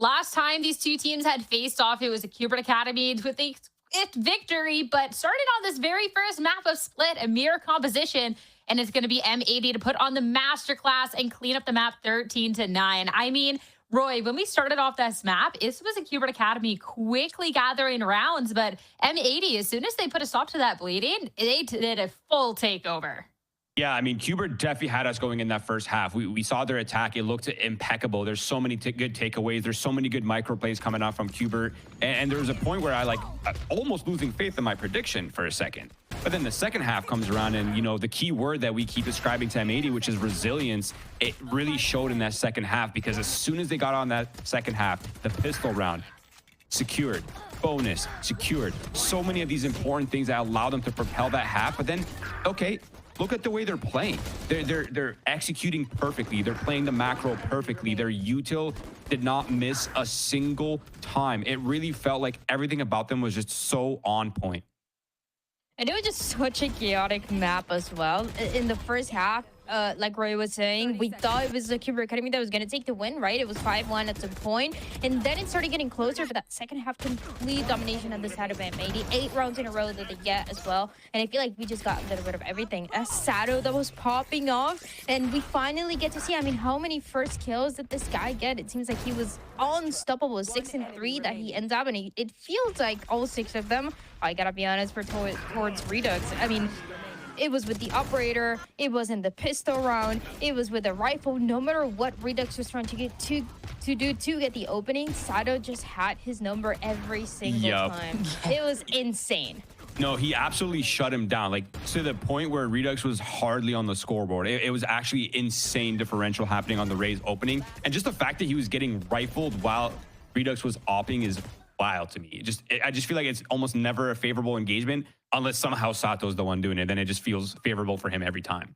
Last time these two teams had faced off, it was a Cubert Academy with a victory, but started on this very first map of Split, a mirror composition, and it's going to be M80 to put on the masterclass and clean up the map 13-9. I mean, Roy, when we started off this map, this was a Cubert Academy quickly gathering rounds, but M80, as soon as they put a stop to that bleeding, they did a full takeover. Yeah, I mean, Cubert definitely had us going in that first half. We saw their attack. It looked impeccable. There's so many good takeaways. There's so many good micro plays coming out from Cubert. And there was a point where I almost losing faith in my prediction for a second. But then the second half comes around, and, you know, the key word that we keep ascribing to M80, which is resilience, it really showed in that second half, because as soon as they got on that second half, the pistol round, secured, bonus, secured. So many of these important things that allow them to propel that half. But then, okay, look at the way they're playing. They're executing perfectly. They're playing the macro perfectly. Their util did not miss a single time. It really felt like everything about them was just so on point. And it was just such a chaotic map as well. In the first half, like Roy was saying, we thought it was the Cubert Academy that was going to take the win, right? It was 5-1 at some point, and then it started getting closer, but that second half, complete domination on the side of M80. 8 rounds in a row that they get as well, and I feel like we just got a little bit of everything. A Sato that was popping off, and we finally get to see, I mean, how many first kills did this guy get? It seems like he was unstoppable. 6-3 that he ends up, and it feels like all 6 of them, I gotta be honest, for towards Redux. I mean, it was with the operator, it was in the pistol round, it was with the rifle. No matter what Redux was trying to get to get the opening, Sato just had his number every single time. It was insane. No, he absolutely shut him down, like to the point where Redux was hardly on the scoreboard. It was actually insane differential happening on the Raze opening, and just the fact that he was getting rifled while Redux was opping is wild to me. I just feel like it's almost never a favorable engagement unless somehow Sato's the one doing it. Then it just feels favorable for him every time.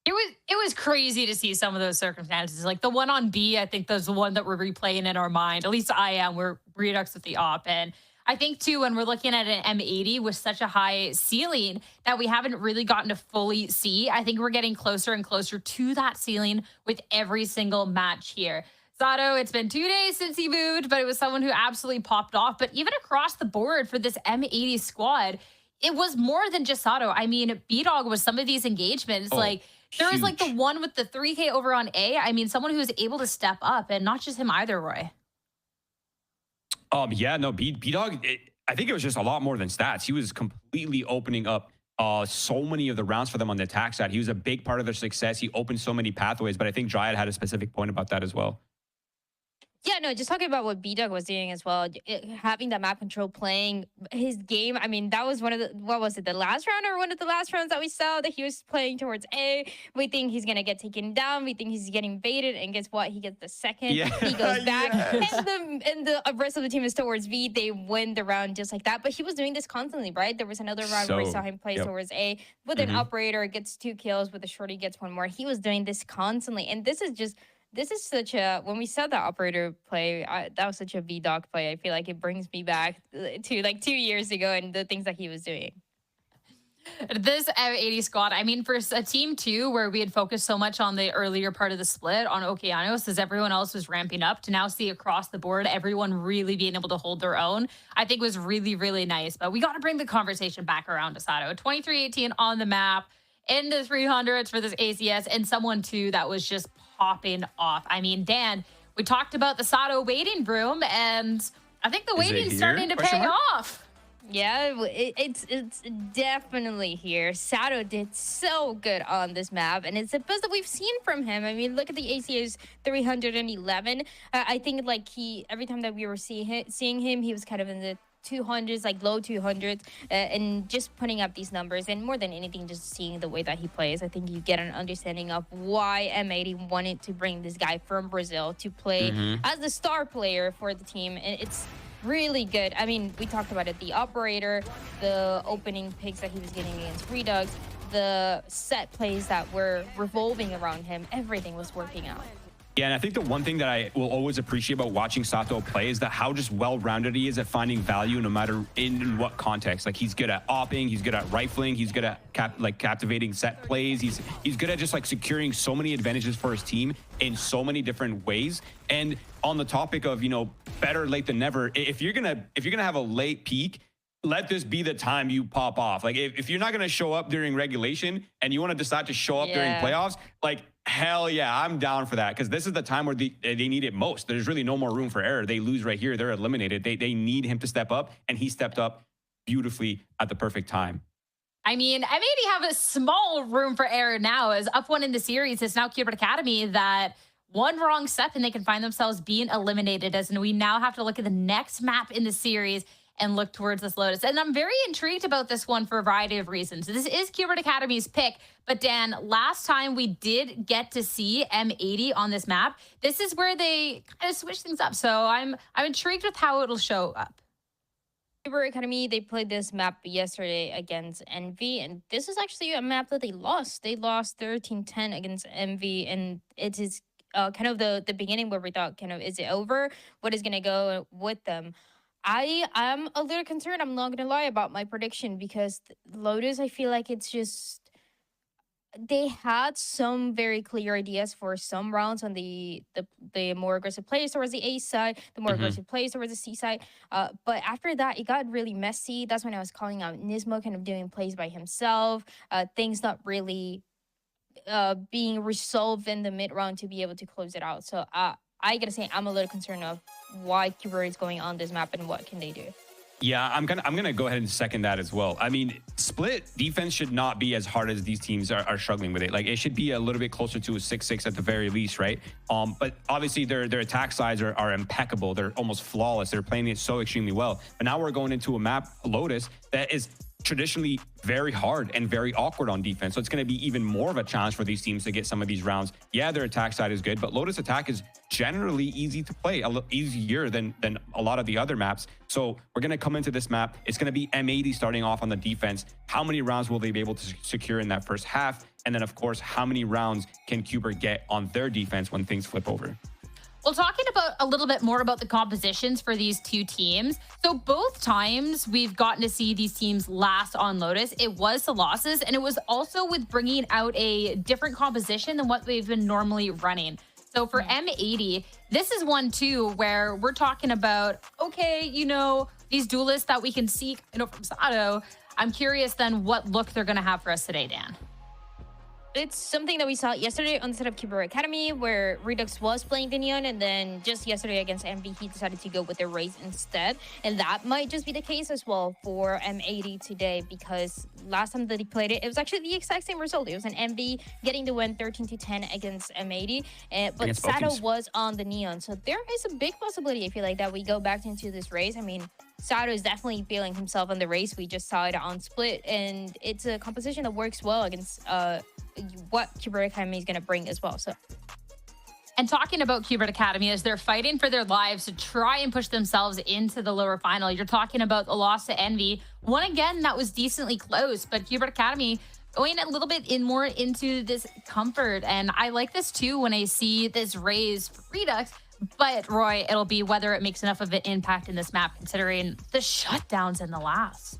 It was crazy to see some of those circumstances. Like the one on B, I think that's the one that we're replaying in our mind. At least I am. We're Redux with the op. And I think too, when we're looking at an M80 with such a high ceiling that we haven't really gotten to fully see, I think we're getting closer and closer to that ceiling with every single match here. Sato, it's been 2 days since he moved, but it was someone who absolutely popped off. But even across the board for this M80 squad, it was more than just Sato. I mean, B-Dog was some of these engagements. Like, there was like the one with the 3K over on A. I mean, someone who was able to step up, and not just him either, Roy. Yeah, no, B-Dog, I think it was just a lot more than stats. He was completely opening up so many of the rounds for them on the attack side. He was a big part of their success. He opened so many pathways, but I think Dryad had a specific point about that as well. Yeah, no, just talking about what B-Dog was doing as well, having that map control, playing his game. I mean, that was one of the, what was it, the last round or one of the last rounds that we saw that he was playing towards A. We think he's going to get taken down. We think he's getting baited. And guess what? He gets the second. Yeah. He goes back. And the rest of the team is towards B. They win the round just like that. But he was doing this constantly, right? There was another round where we saw him play towards A with an operator, gets 2 kills, with a shorty gets 1 more. He was doing this constantly. And this is such a, when we saw the operator play, that was such a B-Dog play. I feel like it brings me back to like 2 years ago and the things that he was doing. This M80 squad, I mean, for a team too, where we had focused so much on the earlier part of the split on Okeanos as everyone else was ramping up, to now see across the board everyone really being able to hold their own, I think was really, really nice. But we got to bring the conversation back around to Sato. 23-18 on the map, in the 300s for this ACS, and someone too that was just popping off. I mean, Dan, we talked about the Sato waiting room, and I think the waiting's starting to pay off. Yeah, it's definitely here. Sato did so good on this map, and it's the best that we've seen from him. I mean, look at the ACS 311. I think like every time that we were seeing him, he was kind of in the 200s, like low 200s, and just putting up these numbers, and more than anything, just seeing the way that he plays, I think you get an understanding of why M80 wanted to bring this guy from Brazil to play as the star player for the team. And it's really good. I mean, we talked about it, the operator, the opening picks that he was getting against Redux, the set plays that were revolving around him, everything was working out. Yeah, and I think the one thing that I will always appreciate about watching Sato play is that how just well-rounded he is at finding value no matter in what context. Like he's good at opping, he's good at rifling, he's good at captivating set plays. He's good at just like securing so many advantages for his team in so many different ways. And on the topic of, you know, better late than never, if you're gonna have a late peak, let this be the time you pop off. Like if you're not gonna show up during regulation and you want to decide to show up during playoffs, like hell yeah, I'm down for that, because this is the time where they need it most. There's really no more room for error. They lose right here, they're eliminated. They need him to step up, and he stepped up beautifully at the perfect time. I mean, M80 have a small room for error now. As up one in the series, it's now Cubert Academy that one wrong step and they can find themselves being eliminated. As we now have to look at the next map in the series and look towards this Lotus. And I'm very intrigued about this one for a variety of reasons. This is Cubert Academy's pick, but Dan, last time we did get to see M80 on this map. This is where they kind of switch things up. So I'm intrigued with how it'll show up. Cubert Academy, they played this map yesterday against Envy, and this is actually a map that they lost. They lost 13-10 against Envy, and it is kind of the beginning where we thought, kind of, is it over? What is going to go with them? I am a little concerned, I'm not gonna lie, about my prediction, because Lotus, I feel like it's just, they had some very clear ideas for some rounds on the more aggressive plays towards the A side, the more aggressive plays towards the C side. But after that, it got really messy. That's when I was calling out Nismo kind of doing plays by himself, things not really being resolved in the mid round to be able to close it out. So I gotta say, I'm a little concerned of why Cubert is going on this map and what can they do. Yeah, I'm gonna go ahead and second that as well. I mean, split defense should not be as hard as these teams are struggling with it. Like, it should be a little bit closer to a 6-6 at the very least, right? But obviously their attack sides are impeccable. They're almost flawless. They're playing it so extremely well. But now we're going into a map, Lotus, that is traditionally very hard and very awkward on defense. So it's going to be even more of a challenge for these teams to get some of these rounds. Yeah, their attack side is good, but Lotus attack is generally easy to play, a little easier than a lot of the other maps. So we're going to come into this map. It's going to be M80 starting off on the defense. How many rounds will they be able to secure in that first half? And then, of course, how many rounds can Cubert get on their defense when things flip over? Well, talking about a little bit more about the compositions for these two teams. So both times we've gotten to see these teams last on Lotus, it was the losses, and it was also with bringing out a different composition than what they've been normally running. So for M80, this is one too where we're talking about, okay, you know, these duelists that we can seek, you know, from Sato. I'm curious then what look they're going to have for us today, Dan. It's something that we saw yesterday on the set of Cubert Academy, where Redux was playing the Neon, and then just yesterday against Envy, he decided to go with the Raze instead. And that might just be the case as well for M80 today, because last time that he played it, it was actually the exact same result. It was an Envy getting the win 13-10 against M80, but Sato was on the Neon. So there is a big possibility, I feel like, that we go back into this race. I mean, Sato is definitely feeling himself on the race. We just saw it on Split, and it's a composition that works well against what Cubert Academy is going to bring as well. So, and talking about Cubert Academy, as they're fighting for their lives to try and push themselves into the lower final, you're talking about the loss to Envy. One again that was decently close, but Cubert Academy going a little bit more into this comfort. And I like this too when I see this raise for Redux. But Roy, it'll be whether it makes enough of an impact in this map, considering the shutdowns in the last.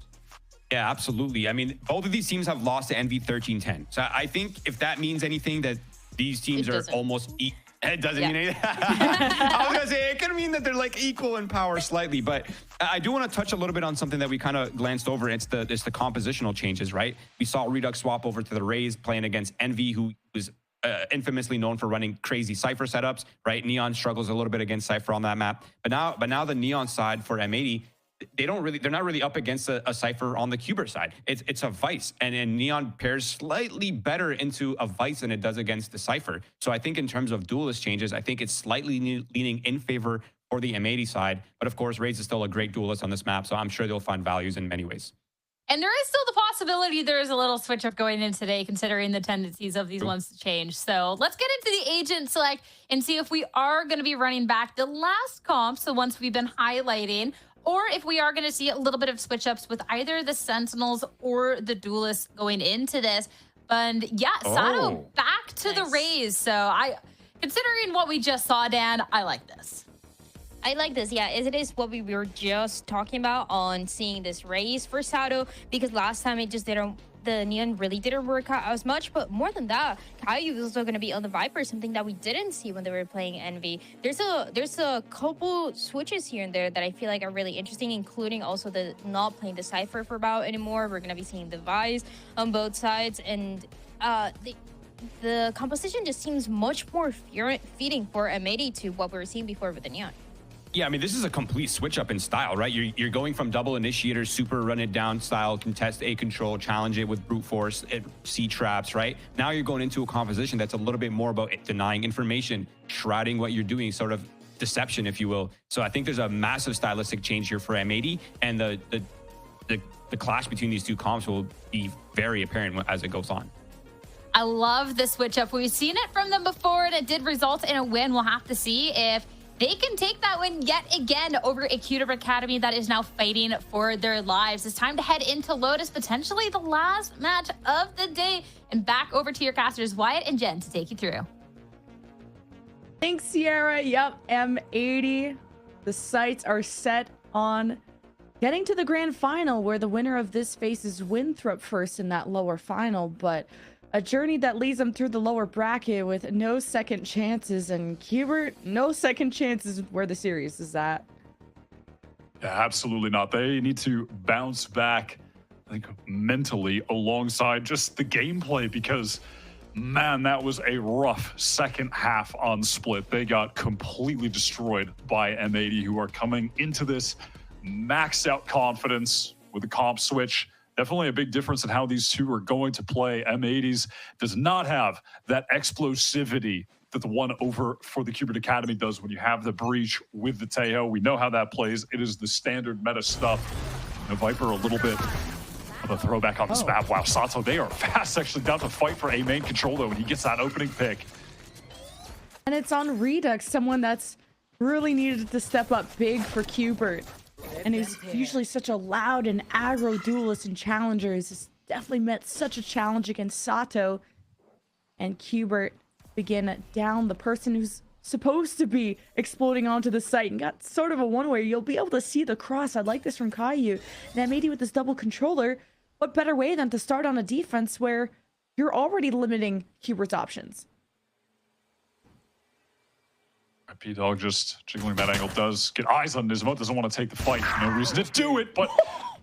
Yeah, absolutely. I mean, both of these teams have lost to Envy 13-10. So I think if that means anything, that these teams are almost... It doesn't mean anything. I was going to say, it could mean that they're like equal in power slightly. But I do want to touch a little bit on something that we kind of glanced over. It's the compositional changes, right? We saw Redux swap over to the Raze playing against Envy, who was infamously known for running crazy Cypher setups, right? Neon struggles a little bit against Cypher on that map. But now the Neon side for M80, they're not really up against a Cypher on the Cubert side. It's a Vice, and Neon pairs slightly better into a Vice than it does against the Cypher. So I think in terms of duelist changes, I think it's slightly leaning in favor for the M80 side. But of course, Raze is still a great duelist on this map, so I'm sure they'll find values in many ways. And there is still the possibility there is a little switch up going in today, considering the tendencies of these ones to change. So let's get into the agent select and see if we are going to be running back the last comps, the ones we've been highlighting, or if we are going to see a little bit of switch ups with either the Sentinels or the Duelists going into this. But yeah, Sato back to the Raze. So Considering what we just saw, Dan, I like this. I like this, yeah. It is what we were just talking about on seeing this race for Sato, because last time it just didn't, the Neon really didn't work out as much. But more than that, Caillou is also going to be on the Viper, something that we didn't see when they were playing Envy. There's a couple switches here and there that I feel like are really interesting, including also the not playing the Cypher for Bao anymore. We're going to be seeing Device on both sides, and the composition just seems much more feeding for M80 to what we were seeing before with the Neon. Yeah, I mean, this is a complete switch up in style, right? You're going from double initiator, super run it down style, contest A control, challenge it with brute force, C traps, right? Now you're going into a composition that's a little bit more about denying information, shrouding what you're doing, sort of deception, if you will. So I think there's a massive stylistic change here for M80, and the clash between these two comps will be very apparent as it goes on. I love the switch up. We've seen it from them before, and it did result in a win. We'll have to see if they can take that win yet again over a Cuber Academy that is now fighting for their lives. It's time to head into Lotus, potentially the last match of the day. And back over to your casters, Wyatt and Jen, to take you through. Thanks, Sierra. Yep, M80. The sights are set on getting to the grand final, where the winner of this faces Winthrop first in that lower final, but a journey that leads them through the lower bracket with no second chances. And Hubert, no second chances where the series is at. Yeah, absolutely not. They need to bounce back, I think, mentally alongside just the gameplay, because, man, that was a rough second half on Split. They got completely destroyed by M80, who are coming into this maxed out confidence with the comp switch. Definitely a big difference in how these two are going to play. M80s does not have that explosivity that the one over for the Cuber Academy does when you have the breach with the Tejo. We know how that plays. It is the standard meta stuff. The Viper a little bit of a throwback on this map. Wow, Sato, they are fast actually down to fight for A main control though when he gets that opening pick. And it's on Redux, someone that's really needed to step up big for Cubert. And he's usually such a loud and aggro duelist in Challengers. He's definitely met such a challenge against Sato. And Cubert begin down the person who's supposed to be exploding onto the site, and got sort of a one-way. You'll be able to see the cross. I like this from Caillou. And M80 with this double controller. What better way than to start on a defense where you're already limiting Cubert's options? P-Dog just jiggling that angle, does get eyes on Nismo, doesn't want to take the fight. No reason to do it, but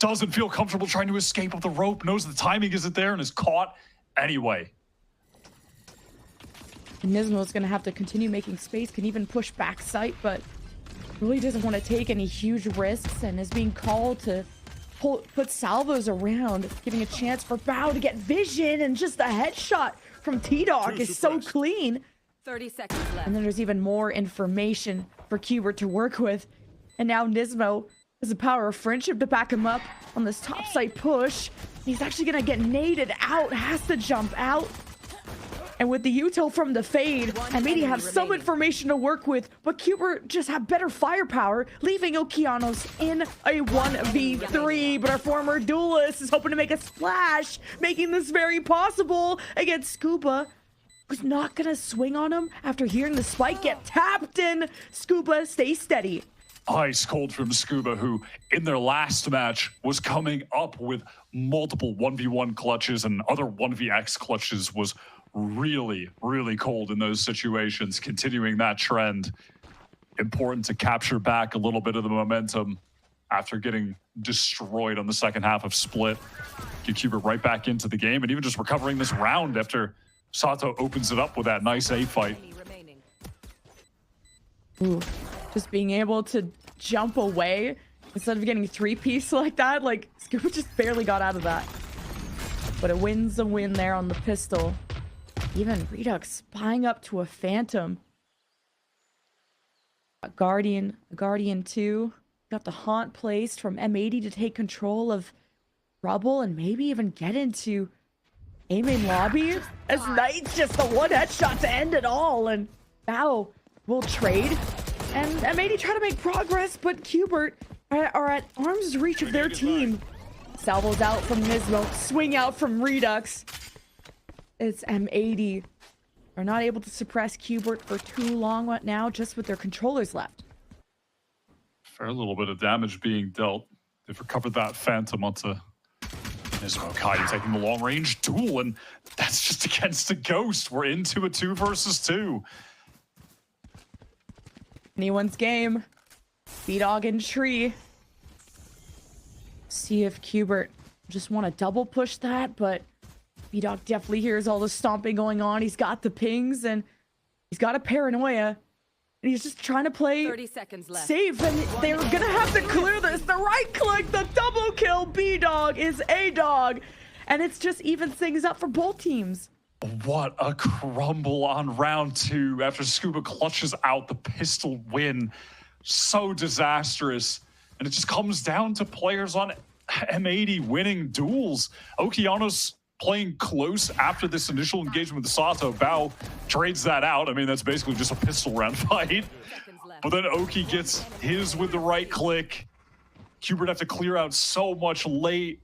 doesn't feel comfortable trying to escape up the rope, knows the timing isn't there, and is caught anyway. And Nismo's going to have to continue making space, can even push back sight, but really doesn't want to take any huge risks, and is being called to put salvos around, giving a chance for Bao to get vision, and just the headshot from T-Dog is so clean. 30 seconds left. And then there's even more information for Cubert to work with. And now Nismo has the power of friendship to back him up on this top side push. He's actually going to get naded out, has to jump out. And with the util from the fade, M80 have some information to work with, but Cubert just have better firepower, leaving Okeanos in a 1v3. But our former duelist is hoping to make a splash, making this very possible against Scuba, who's not gonna swing on him after hearing the spike get tapped in. Scuba, stay steady. Ice cold from Scuba, who in their last match was coming up with multiple 1v1 clutches and other 1vx clutches, was really, really cold in those situations. Continuing that trend, important to capture back a little bit of the momentum after getting destroyed on the second half of Split. Get Cubert right back into the game, and even just recovering this round after Sato opens it up with that nice A fight. Ooh, just being able to jump away instead of getting three-piece like that. Like, Scuba just barely got out of that. But it wins a win there on the pistol. Even Redux spying up to a Phantom. A Guardian 2. Got the Haunt placed from M80 to take control of Rubble and maybe even get into A-main lobby, as Knight's just the one headshot to end it all, and Bao will trade. And M80 try to make progress, but Cubert are at arm's reach of their team. Salvos out from Nismo, swing out from Redux. It's M80 are not able to suppress Qbert for too long right now, just with their controllers left. Fair little bit of damage being dealt. They've recovered that Phantom onto Nismo. Kai taking the long-range duel, and that's just against a Ghost. We're into a 2 versus 2. Anyone's game. B-Dog and Tree. See if Qbert just want to double push that, but B-Dog definitely hears all the stomping going on. He's got the pings, and he's got a paranoia. And he's just trying to play 30 seconds left. safe, and they're going to have to clear this. The right click, the double kill. B-Dog is A-Dog. And it's just evens things up for both teams. What a crumble on round 2 after Scuba clutches out the pistol win. So disastrous. And it just comes down to players on M80 winning duels. Okeanos playing close after this initial engagement with Sato. Bao trades that out. I mean, that's basically just a pistol round fight. But then Oki gets his with the right click. Qbert have to clear out so much late.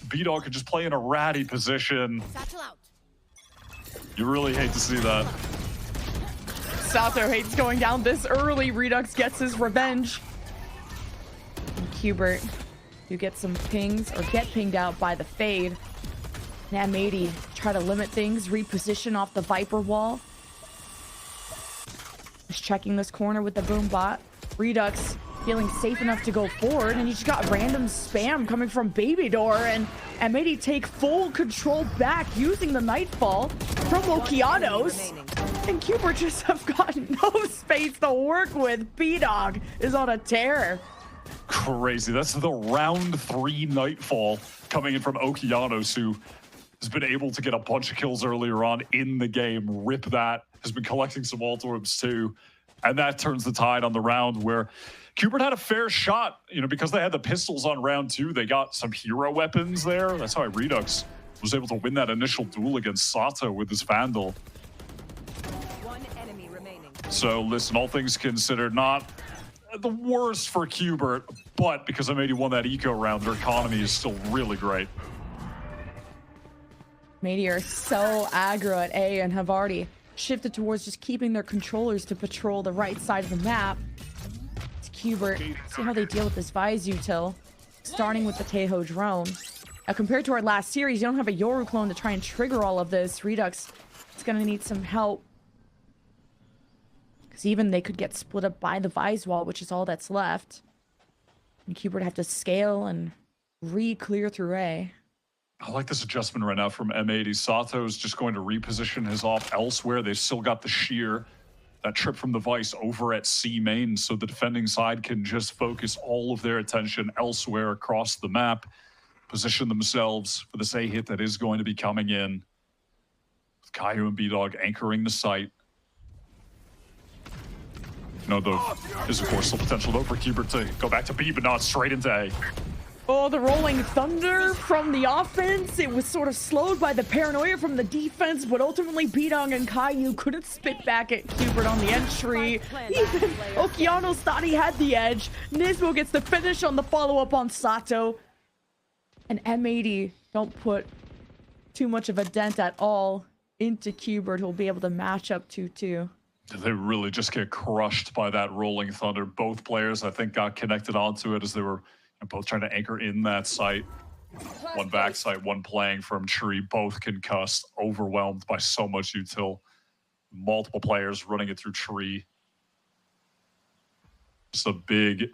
B-Dog could just play in a ratty position. You really hate to see that. Sato hates going down this early. Redux gets his revenge. And Qbert, you get some pings or get pinged out by the fade. And M80 try to limit things, reposition off the Viper wall. Just checking this corner with the boom bot. Redux feeling safe enough to go forward, and you just got random spam coming from Baby Door, and M80 take full control back using the Nightfall from Okeanos. And Qbert just have got no space to work with. B-Dog is on a tear. Crazy. That's the round 3 Nightfall coming in from Okeanos, who has been able to get a bunch of kills earlier on in the game. Rip that. Has been collecting some ult orbs too. And that turns the tide on the round where Qbert had a fair shot, you know, because they had the pistols on round 2. They got some hero weapons there. That's how Redux was able to win that initial duel against Sato with his Vandal. One enemy remaining. So listen, all things considered, not the worst for Qbert, but because M80 won that eco round, their economy is still really great. M80 are so aggro at A and have already shifted towards just keeping their controllers to patrol the right side of the map. It's Qbert. See how they deal with this Vise util, starting with the Teho drone. Now, compared to our last series, you don't have a Yoru clone to try and trigger all of this. Redux is going to need some help. Because even they could get split up by the Vise wall, which is all that's left. And Qbert have to scale and re-clear through A. I like this adjustment right now from M80. Sato's just going to reposition his off elsewhere. They've still got the shear, that trip from the Vice over at C main, so the defending side can just focus all of their attention elsewhere across the map, position themselves for this A hit that is going to be coming in. With Caillou and B-Dog anchoring the site. You know, there's of course still potential though for Qbert to go back to B, but not straight into A. Oh, the rolling thunder from the offense. It was sort of slowed by the paranoia from the defense, but ultimately B-Dog and Caillou couldn't spit back at Qbert on the entry. Even Okeanos thought he had the edge. Nismo gets the finish on the follow-up on Sato. And M80 don't put too much of a dent at all into Qbert, who'll be able to match up 2-2. They really just get crushed by that rolling thunder. Both players, I think, got connected onto it as they were both trying to anchor in that site. One back site, one playing from Tree, both concussed, overwhelmed by so much util. Multiple players running it through Tree. Just a big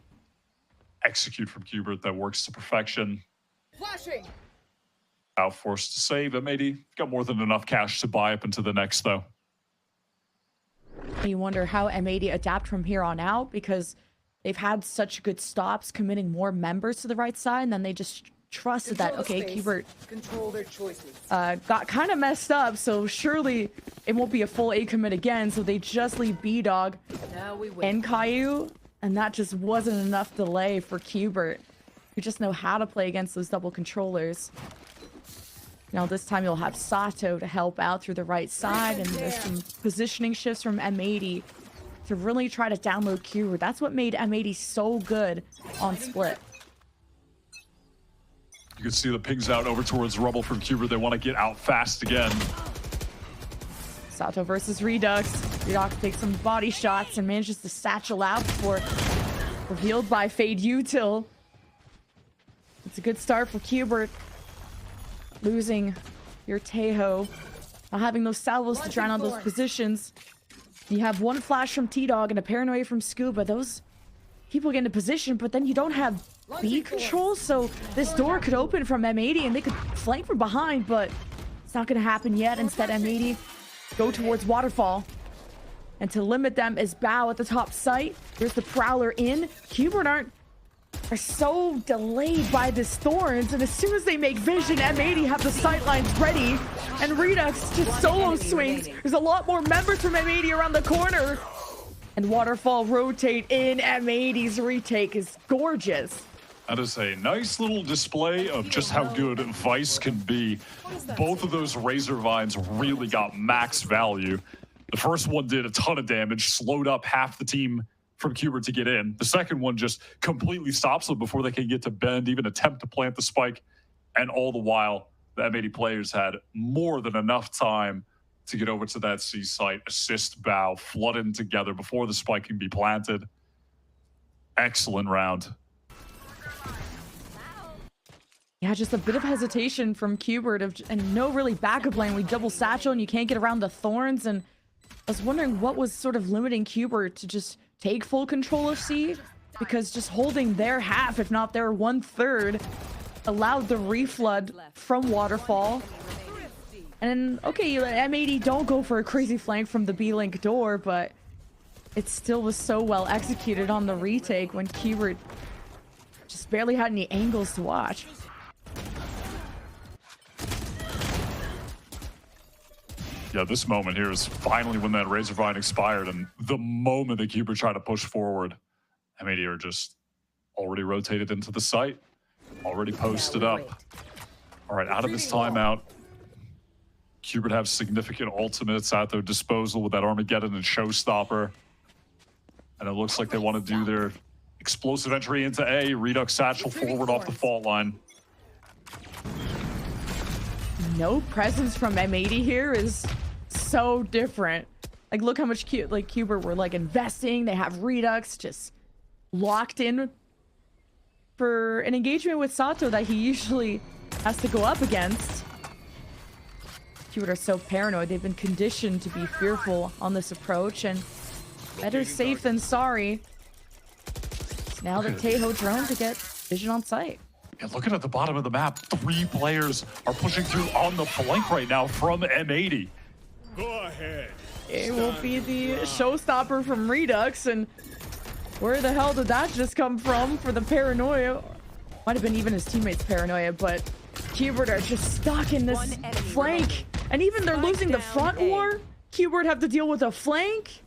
execute from Qbert that works to perfection. Flashing. Now forced to save. M80 got more than enough cash to buy up into the next, though. You wonder how M80 adapt from here on out, because they've had such good stops, committing more members to the right side, and then they just trusted that, okay, Qbert got kind of messed up, so surely it won't be a full A commit again, so they just leave B-Dog and Caillou, and that just wasn't enough delay for Qbert, who just know how to play against those double controllers. Now this time you'll have Sato to help out through the right side, and there's some positioning shifts from M80 to really try to download Qbert. That's what made M80 so good on Split. You can see the pings out over towards Rubble from Qbert. They want to get out fast again. Sato versus Redux. Redux takes some body shots and manages to satchel out before revealed by Fade Util. It's a good start for Qbert. Losing your Teho. Not having those salvos to drown on those positions. You have one flash from T-Dog and a paranoia from Scuba. Those people get into position, but then you don't have B control, so this door could open from M80 and they could flank from behind, but it's not going to happen yet. Instead, M80 go towards Waterfall. And to limit them is Bao at the top site. There's the Prowler in. Qbert are so delayed by this Thorns, and as soon as they make vision, M80 have the sightlines ready, and Redux just solo swings. There's a lot more members from M80 around the corner. And Waterfall rotate in. M80's retake is gorgeous. That is a nice little display of just how good Vice can be. Both of those Razor Vines really got max value. The first one did a ton of damage, slowed up half the team from Qbert to get in. The second one just completely stops them before they can get to bend, even attempt to plant the spike. And all the while, the M80 players had more than enough time to get over to that C site, assist Bao, flood in together before the spike can be planted. Excellent round. Yeah, just a bit of hesitation from Qbert and no really backup lane. We double satchel and you can't get around the Thorns. And I was wondering what was sort of limiting Qbert to just take full control of C, because just holding their half, if not their 1/3, allowed the reflood from Waterfall. And okay, M80 don't go for a crazy flank from the B-Link door, but it still was so well executed on the retake when Qbert just barely had any angles to watch. Yeah, this moment here is finally when that Razor Vine expired, and the moment that Qbert tried to push forward, M80 are just already rotated into the site, already posted up. All right, out of this timeout, Qbert have significant ultimates at their disposal with that Armageddon and Showstopper. And it looks like they want to do their explosive entry into A, Redux satchel forward off the fault line. No presence from M80 here is so different. Like, look how much Qbert were like investing. They have Redux just locked in for an engagement with Sato that he usually has to go up against. Qbert are so paranoid. They've been conditioned to be fearful on this approach, and better safe than sorry. Now the Teho drone to get vision on site. And looking at the bottom of the map, 3 players are pushing through on the flank right now from M80. Go ahead. It will be the showstopper from Redux, and where the hell did that just come from for the paranoia? Might have been even his teammates' paranoia, but Qbert are just stuck in this flank. And even they're losing the front war. Qbert have to deal with a flank.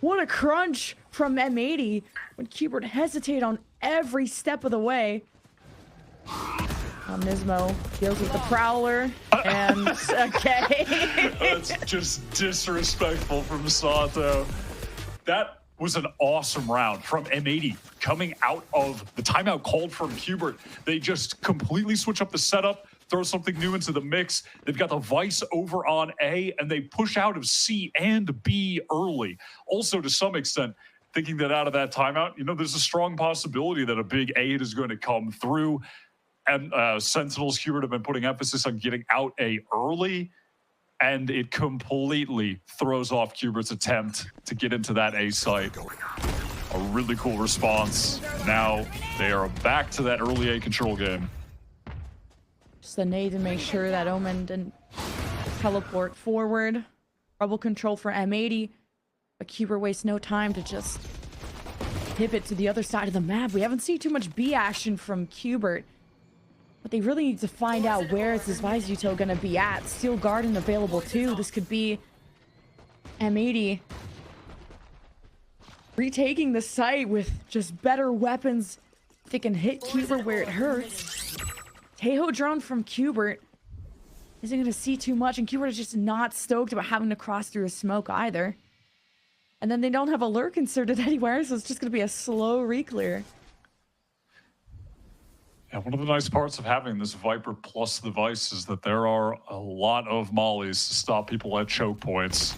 What a crunch from M80 when Qbert hesitate on every step of the way. Nismo deals with the Prowler, and okay. That's just disrespectful from Sato. That was an awesome round from M80 coming out of the timeout called from Qbert. They just completely switch up the setup, throw something new into the mix. They've got the Vice over on A, and they push out of C and B early. Also, to some extent, thinking that out of that timeout, you know, there's a strong possibility that a big 8 is going to come through. And Sentinels, Qbert have been putting emphasis on getting out A early, and it completely throws off Qbert's attempt to get into that A site. A really cool response. Now they are back to that early A control game. Just a nade to make sure that Omen didn't teleport forward. Rebel control for M80, but Qbert wastes no time to just pivot to the other side of the map. We haven't seen too much B action from Qbert. But they really need to find out where is this Vice Util going to be at. Steel Garden available too. This could be M80 retaking the site with just better weapons. They can hit Qbert where it hurts. Teho drone from Qbert isn't going to see too much, and Qbert is just not stoked about having to cross through a smoke either. And then they don't have a lurk inserted anywhere, so it's just going to be a slow reclear. And one of the nice parts of having this Viper plus device is that there are a lot of mollies to stop people at choke points.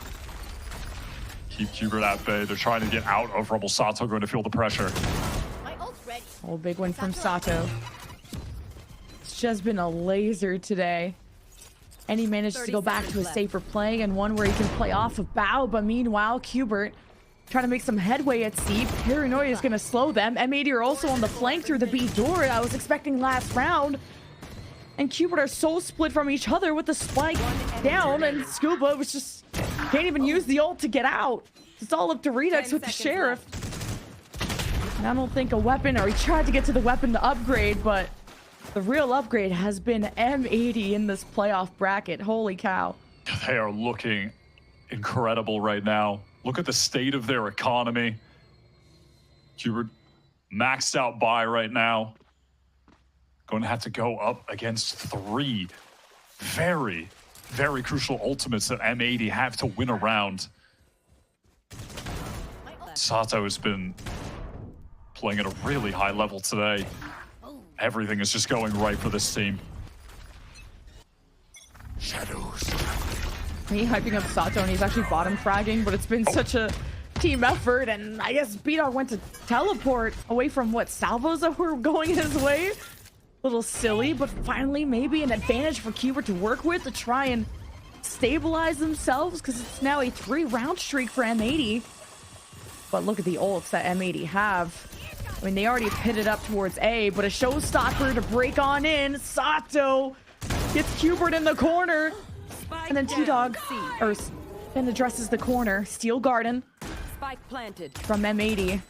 Keep Hubert at bay. They're trying to get out of Rebel. Sato going to feel the pressure. Oh, big win from Sato. It's just been a laser today. And he managed to go back to a safer play and one where he can play off of Bao. But meanwhile, Hubert trying to make some headway at C. Paranoia is going to slow them. M80 are also on the flank through the B door. I was expecting last round. And Hubert are so split from each other with the spike down. And Scuba was just can't even use the ult to get out. It's all up to Redux with the Sheriff. And I don't think a weapon, or he tried to get to the weapon to upgrade, but the real upgrade has been M80 in this playoff bracket. Holy cow. They are looking incredible right now. Look at the state of their economy. Hubert maxed out buy right now. Going to have to go up against 3 very, very crucial ultimates that M80 have to win a round. Sato has been playing at a really high level today. Everything is just going right for this team. Shadows. Me hyping up Sato and he's actually bottom fragging, but it's been such a team effort, and I guess B-Dog went to teleport away from what salvos that were going his way. A little silly, but finally maybe an advantage for Hubert to work with to try and stabilize themselves, because it's now a 3-round streak for M80. But look at the ults that M80 have. I mean, they already pitted up towards A, but a showstopper to break on in. Sato gets Hubert in the corner. And then T-Dog, or then addresses the corner. Steel Garden Spike planted from M80.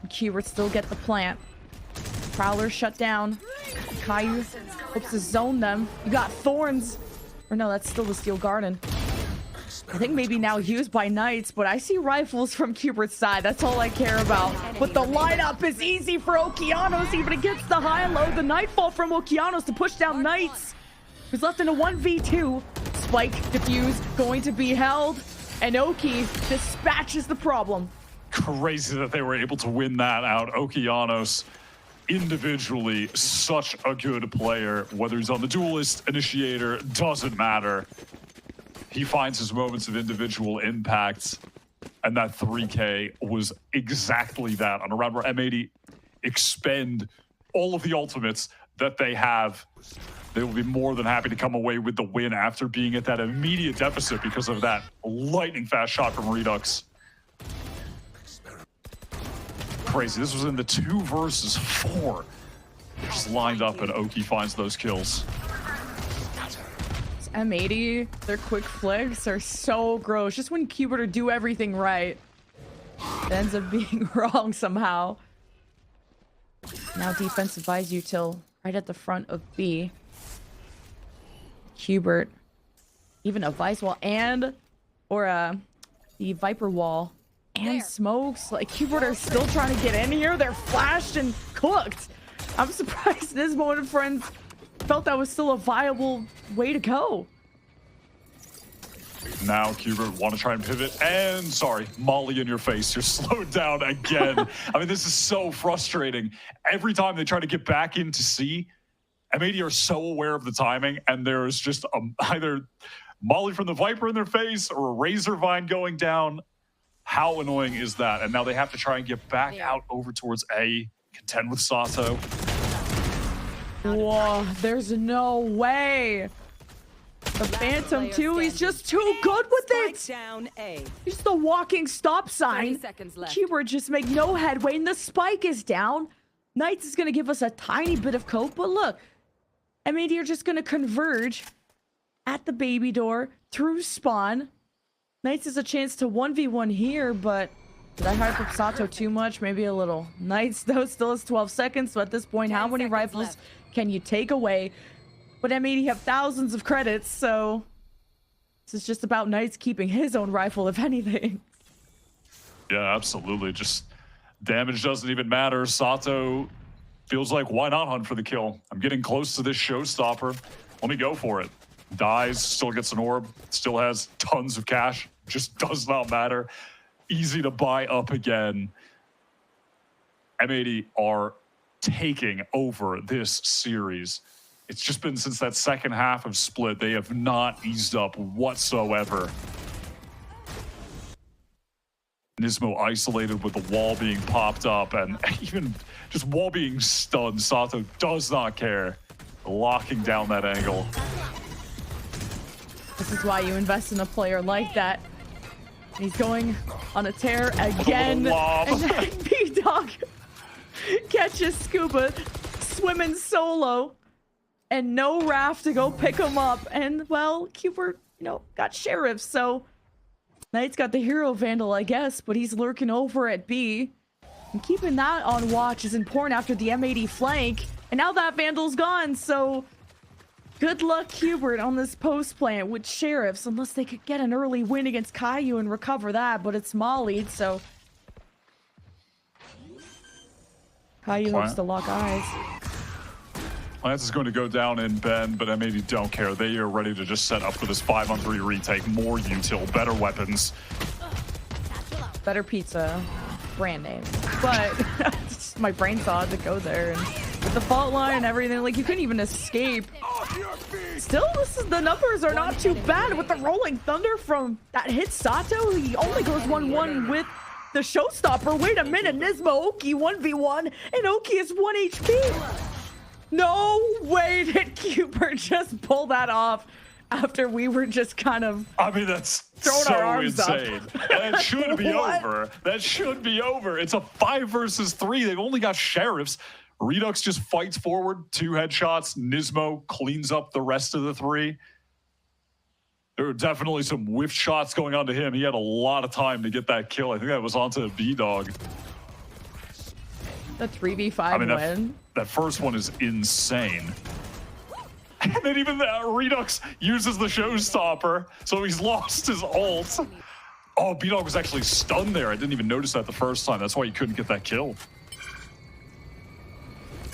Hubert still get the plant. Prowler shut down. Caillou hopes to zone them. You got Thorns. Or no, that's still the Steel Garden. I think maybe now used by Knights, but I see rifles from Hubert's side. That's all I care about. But the lineup is easy for Okeanos, even against the high-low. The Nightfall from Okeanos to push down Knights, who's left in a 1v2. Spike defuse going to be held, and Oki dispatches the problem. Crazy that they were able to win that out. Okeanos, individually, such a good player. Whether he's on the Duelist, Initiator, doesn't matter. He finds his moments of individual impact, and that 3K was exactly that. On a round where M80 expend all of the ultimates that they have, they will be more than happy to come away with the win after being at that immediate deficit because of that lightning fast shot from Redux. Crazy. This was in the 2 versus 4. Just lined up, and Oki finds those kills. M80, their quick flicks are so gross. Just when Hubert are do everything right, it ends up being wrong somehow. Now defensive buys util right at the front of B. Hubert, even a Vice wall and the Viper wall and smokes. Like, Hubert are still trying to get in here. They're flashed and cooked. I'm surprised Nismo and friends felt that was still a viable way to go. Now Hubert want to try and pivot, and sorry, Molly in your face. You're slowed down again. I mean, this is so frustrating. Every time they try to get back into C, M80 are so aware of the timing, and there's just either Molly from the Viper in their face or a Razor Vine going down. How annoying is that? And now they have to try and get back out over towards A, contend with Sato. Whoa, there's no way. The Phantom 2, he's just too good with it. down A. He's the walking stop sign. 30 seconds left. Hubert just make no headway, and the spike is down. Knights is going to give us a tiny bit of cope, but look, M80 are just going to converge at the baby door through spawn. Knights has a chance to 1v1 here, but did I hype up Sato too much? Maybe a little. Knights, though, still has 12 seconds, so at this point, how many rifles left. can you take away? But M80 have thousands of credits, so this is just about Knights keeping his own rifle, if anything. Yeah, absolutely. Just damage doesn't even matter. Sato feels like, why not hunt for the kill? I'm getting close to this showstopper. Let me go for it. Dies, still gets an orb, still has tons of cash. Just does not matter. Easy to buy up again. M80 are taking over this series. It's just been since that second half of Split. They have not eased up whatsoever. Nismo isolated with the wall being popped up, and even just wall being stunned. Sato does not care. Locking down that angle. This is why you invest in a player like that. He's going on a tear again. And then B-Dog catches Scuba swimming solo. And no Raph to go pick him up. And, well, Cooper, you know, got Sheriff, so Knight's got the hero Vandal, I guess, but he's lurking over at B. And keeping that on watch is important after the M80 flank. And now that Vandal's gone, so good luck, Hubert, on this post plant with Sheriffs, unless they could get an early win against Caillou and recover that, but it's mollied, so Caillou looks to lock eyes. Lance is going to go down in Ben, but M80 don't care. They are ready to just set up for this 5-on-3 retake. More util, better weapons. Better pizza, brand name. But my brain thought to go there, and with the fault line and everything, like, you couldn't even escape. Still, the numbers are not too bad with the rolling thunder from that hit Sato. He only goes 1-1 with the showstopper. Wait a minute, Nismo Oki 1v1, and Oki is 1 HP. No way did Cooper just pull that off after we were just kind of, I mean, that's so insane. That should be over. That should be over. It's a 5 versus 3. They've only got Sheriffs. Redux just fights forward, 2 headshots. Nismo cleans up the rest of the 3. There were definitely some whiff shots going on to him. He had a lot of time to get that kill. I think that was onto B-Dog. The 3v5 win. That first one is insane. And then even Redux uses the showstopper, so he's lost his ult. Oh, B-Dog was actually stunned there. I didn't even notice that the first time. That's why he couldn't get that kill.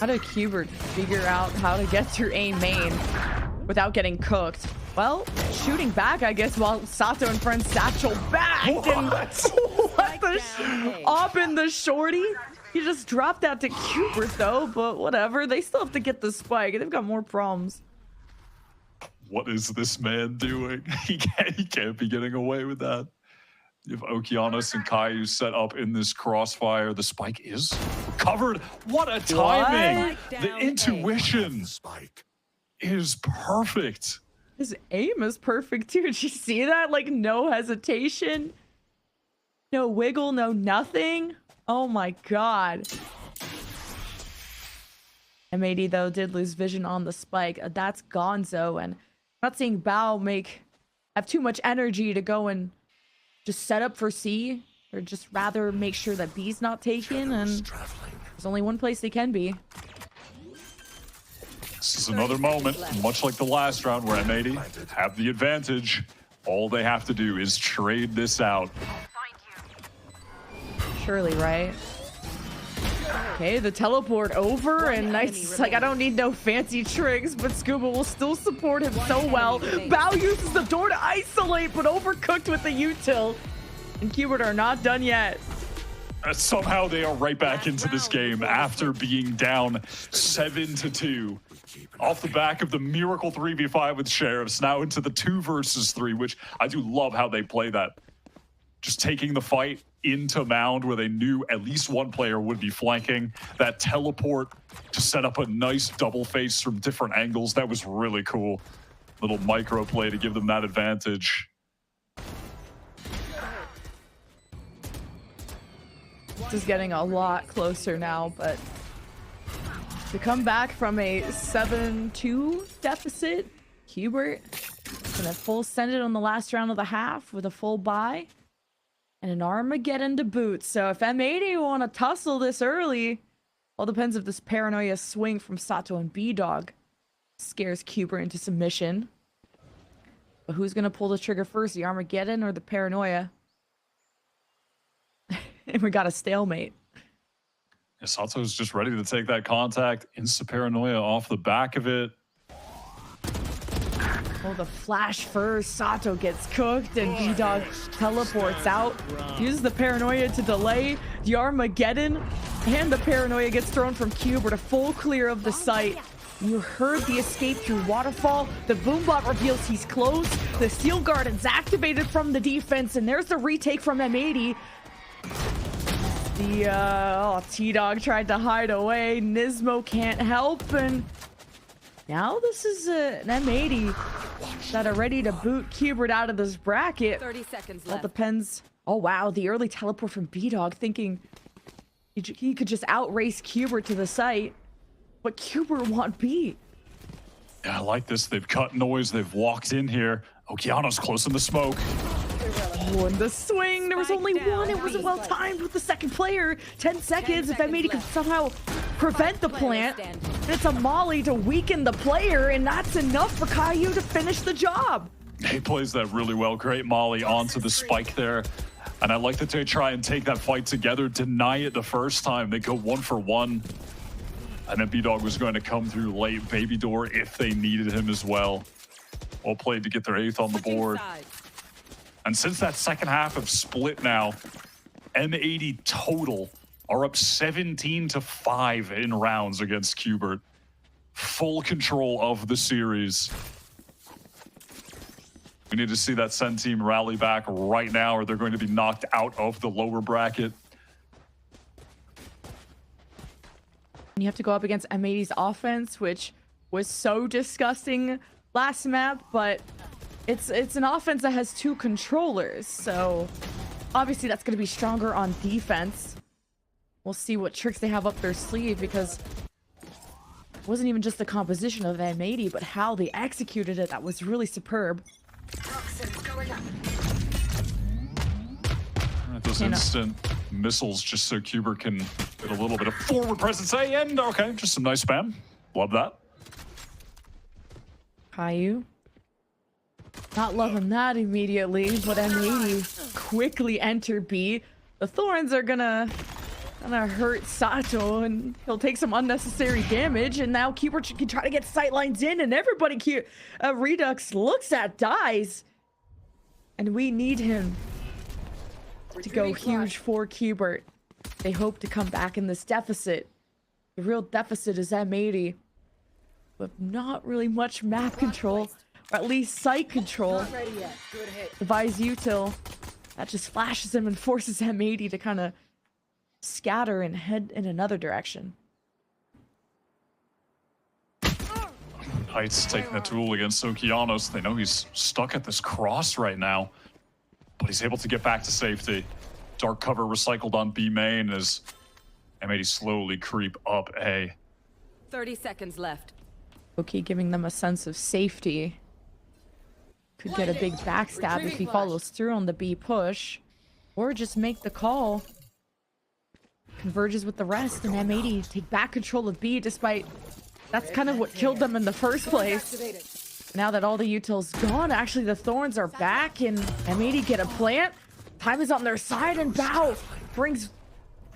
How did Hubert figure out how to get through A main without getting cooked? Well, shooting back, I guess, while Sato and friends satchel back. What? And what the op in the shorty? He just dropped out to Hubert, though, but whatever. They still have to get the spike. They've got more problems. What is this man doing? He can't be getting away with that. You have Okeanos and Caillou set up in this crossfire. The spike is recovered. What a timing! What? The intuition is perfect. His aim is perfect, too. Did you see that? Like, no hesitation. No wiggle, no nothing. Oh, my God. M80, though, did lose vision on the spike. That's Gonzo, and I'm not seeing Bao have too much energy to go and just set up for C, or just rather make sure that B's not taken, and there's only one place they can be. This is another moment, much like the last round where M80 have the advantage. All they have to do is trade this out. Surely, right? Okay, the teleport over, and Knight's like, I don't need no fancy tricks, but Scuba will still support him so well. Bao uses the door to isolate, but overcooked with the util. And Hubert are not done yet. Somehow they are right back into this game after being down 7-2. Off the back of the miracle 3v5 with Sheriffs, now into the 2 versus 3, which I do love how they play that. Just taking the fight into Mound where they knew at least one player would be flanking. That teleport to set up a nice double face from different angles. That was really cool. Little micro play to give them that advantage. This is getting a lot closer now, but to come back from a 7-2 deficit, Hubert gonna full send it on the last round of the half with a full buy and an Armageddon to boot. So if M80 want to tussle this early, all depends if this paranoia swing from Sato and B-Dog scares Hubert into submission. But who's gonna pull the trigger first, the Armageddon or the paranoia? And we got a stalemate. Yeah, Sato's just ready to take that contact. Insta paranoia off the back of it. Oh, the flash first. Sato gets cooked and B-Dog teleports out. Uses the paranoia to delay the Armageddon. And the paranoia gets thrown from Cubert, a full clear of the site. You heard the escape through waterfall. The boombot reveals he's close. The steel garden's activated from the defense, and there's the retake from M80. The T-Dog tried to hide away. Nismo can't help, and now this is an M80 that are ready to boot Cubert out of this bracket. 30 seconds All left. depends. Oh wow, the early teleport from B-Dog, thinking he could just outrace Cubert to the site. But Cubert want B. Yeah, I like this. They've cut noise. They've walked in here. Okeano's close in the smoke. Oh, and the swing. There was only one. It wasn't well timed with the second player. 10 seconds. If M80 could somehow prevent the plant, and it's a molly to weaken the player, and that's enough for Caillou to finish the job. He plays that really well. Great molly onto the spike there. And I like that they try and take that fight together, deny it the first time. They go 1 for 1. And then B-Dog was going to come through late Baby Door if they needed him as well. All played to get their 8th on the board. And since that second half of split now, M80 total are up 17-5 in rounds against Cubert. Full control of the series. We need to see that Sen team rally back right now, or they're going to be knocked out of the lower bracket. You have to go up against M80's offense, which was so disgusting last map, but it's an offense that has 2 controllers, so obviously that's going to be stronger on defense. We'll see what tricks they have up their sleeve, because it wasn't even just the composition of M80, but how they executed it that was really superb. Those instant missiles just so Cubert can get a little bit of forward presence. Hey, and okay, just some nice spam. Love that. Caillou not loving that immediately, but M80 quickly enter B. The Thorns are gonna hurt Sato, and he'll take some unnecessary damage, and now Cubert can try to get sightlines in, and everybody Redux looks at, dies, and we need him to go huge for Cubert. They hope to come back in this deficit. The real deficit is M80 with not really much map control, or at least site control. The Vise Util that just flashes him and forces M80 to kind of scatter and head in another direction. Heights taking the tool against Okeanos. They know he's stuck at this cross right now, but he's able to get back to safety. Dark cover recycled on B main as M80 slowly creep up A. 30 seconds left. Okay, giving them a sense of safety. Could get a big backstab if he follows through on the B push, or just make the call. Converges with the rest, and M80 take back control of B, despite that's kind of what killed them in the first place. Now that all the util's gone, actually the Thorns are back, and M80 get a plant. Time is on their side, and Bao brings...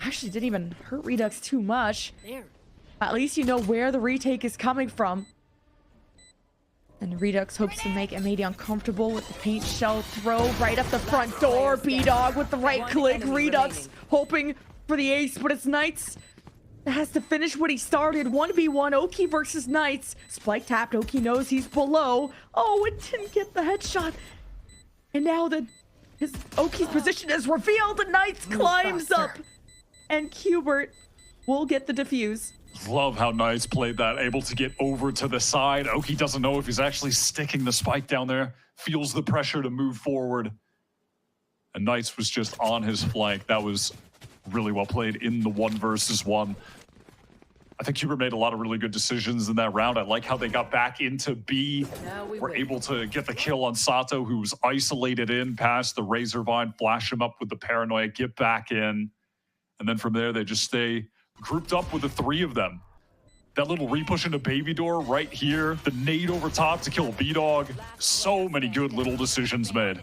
Actually didn't even hurt Redux too much. At least you know where the retake is coming from. And Redux hopes to make M80 uncomfortable with the paint shell throw right up the front door. B-Dog with the right click. Redux hoping for the ace, but it's Knights that has to finish what he started. 1v1, Oki versus Knights. Spike tapped, Oki knows he's below. Oh, it didn't get the headshot. And now Oki's position is revealed, and Knights climbs up. And Cubert will get the defuse. Love how Knights played that, able to get over to the side. Oki doesn't know if he's actually sticking the spike down there. Feels the pressure to move forward. And Knights was just on his flank. That was really well played in the 1 versus 1. I think Cubert made a lot of really good decisions in that round. I like how they got back into B. Were able to get the kill on Sato, who was isolated in past the Razorvine, flash him up with the paranoia, get back in. And then from there, they just stay grouped up with the 3 of them. That little repush into Baby Door right here. The nade over top to kill B-Dog. So many good little decisions made.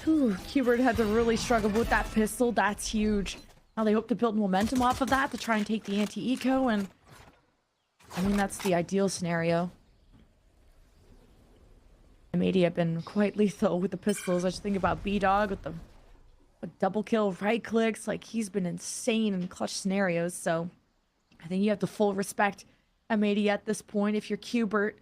Ooh, Cubert had to really struggle with that pistol. That's huge. Now they hope to build momentum off of that to try and take the anti-eco, and I mean, that's the ideal scenario. M80 have been quite lethal with the pistols. I just think about B-Dog with the a double kill, right clicks. Like, he's been insane in clutch scenarios. So I think you have to full respect M80 at this point. If you're Qbert,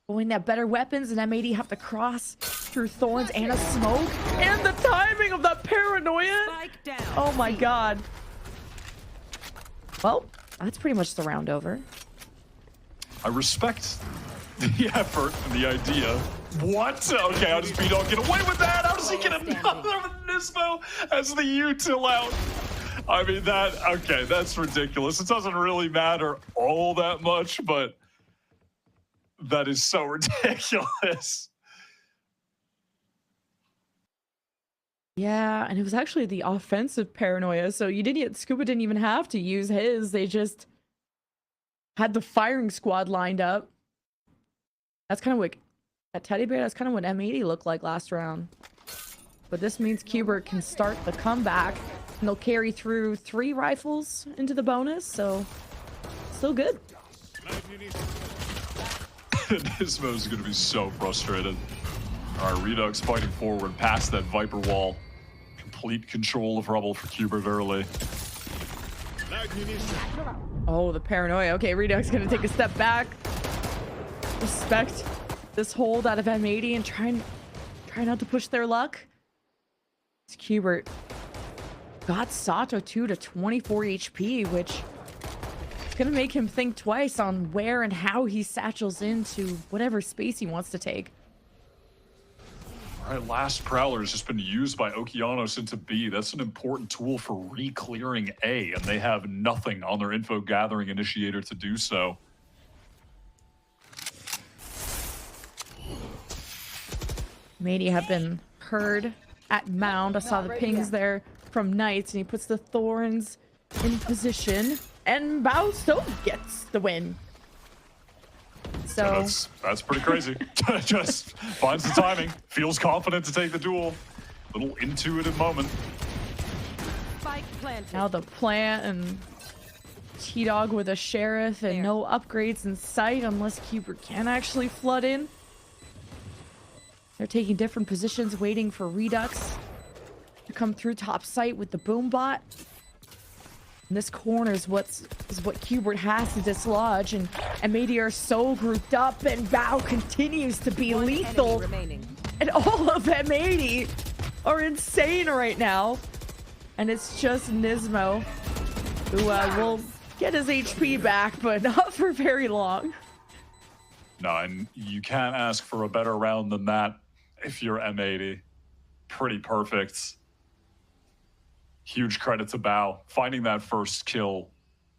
going to have better weapons, and M80 have to cross through thorns and a smoke. And the timing of that paranoia. Spike down. Oh my god. Well, that's pretty much the round over. I respect the effort and the idea. What? Okay, how does B-Dog get away with that? How does he get another with Nismo as the util out? I mean, okay, that's ridiculous. It doesn't really matter all that much, but that is so ridiculous. Yeah, and it was actually the offensive paranoia, so Scuba didn't even have to use his. They just had the firing squad lined up. That's kind of what that teddy bear. That's kind of what M80 looked like last round. But this means Qbert can start the comeback, and they'll carry through 3 rifles into the bonus. So still good. Nismo's going to be so frustrated. All right, Redux fighting forward past that Viper wall. Complete control of Rubble for Qbert early. Oh, the paranoia. Okay, Redux gonna take a step back. Respect this hold out of M80 and try not to push their luck. It's Qbert got Sato 2 to 24 HP, which is gonna make him think twice on where and how he satchels into whatever space he wants to take. All right, last Prowler has just been used by Okeanos into B. That's an important tool for re-clearing A, and they have nothing on their info gathering initiator to do so. Maybe have been heard at Mound. I saw the pings there from Knights, and he puts the Thorns in position, and Bao still gets the win. So that's pretty crazy. Just finds the timing, feels confident to take the duel. Little intuitive moment. Spike planted. now the plant and T-Dog with a sheriff and no upgrades in sight unless Qbert can actually flood in. They're taking different positions, waiting for Redux to come through top site with the boom bot. And this corner is what Qbert has to dislodge, and M80 are so grouped up, and Bao continues to be lethal. And all of M80 are insane right now. And it's just Nismo who will get his HP back, but not for very long. No, and you can't ask for a better round than that if you're M80. Pretty perfect. Huge credit to Bao. Finding that first kill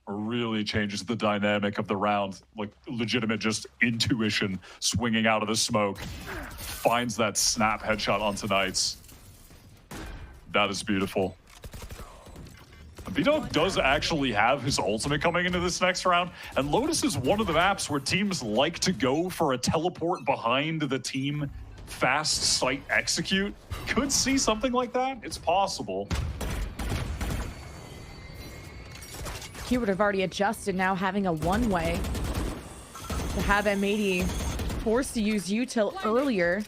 really changes the dynamic of the round. Like, legitimate just intuition, swinging out of the smoke. Finds that snap headshot onto Knights. That is beautiful. B-Dog does actually have his ultimate coming into this next round, and Lotus is one of the maps where teams like to go for a teleport behind the team fast site execute. Could see something like that. It's possible. He would have already adjusted, now having a one-way to have M80 forced to use util earlier.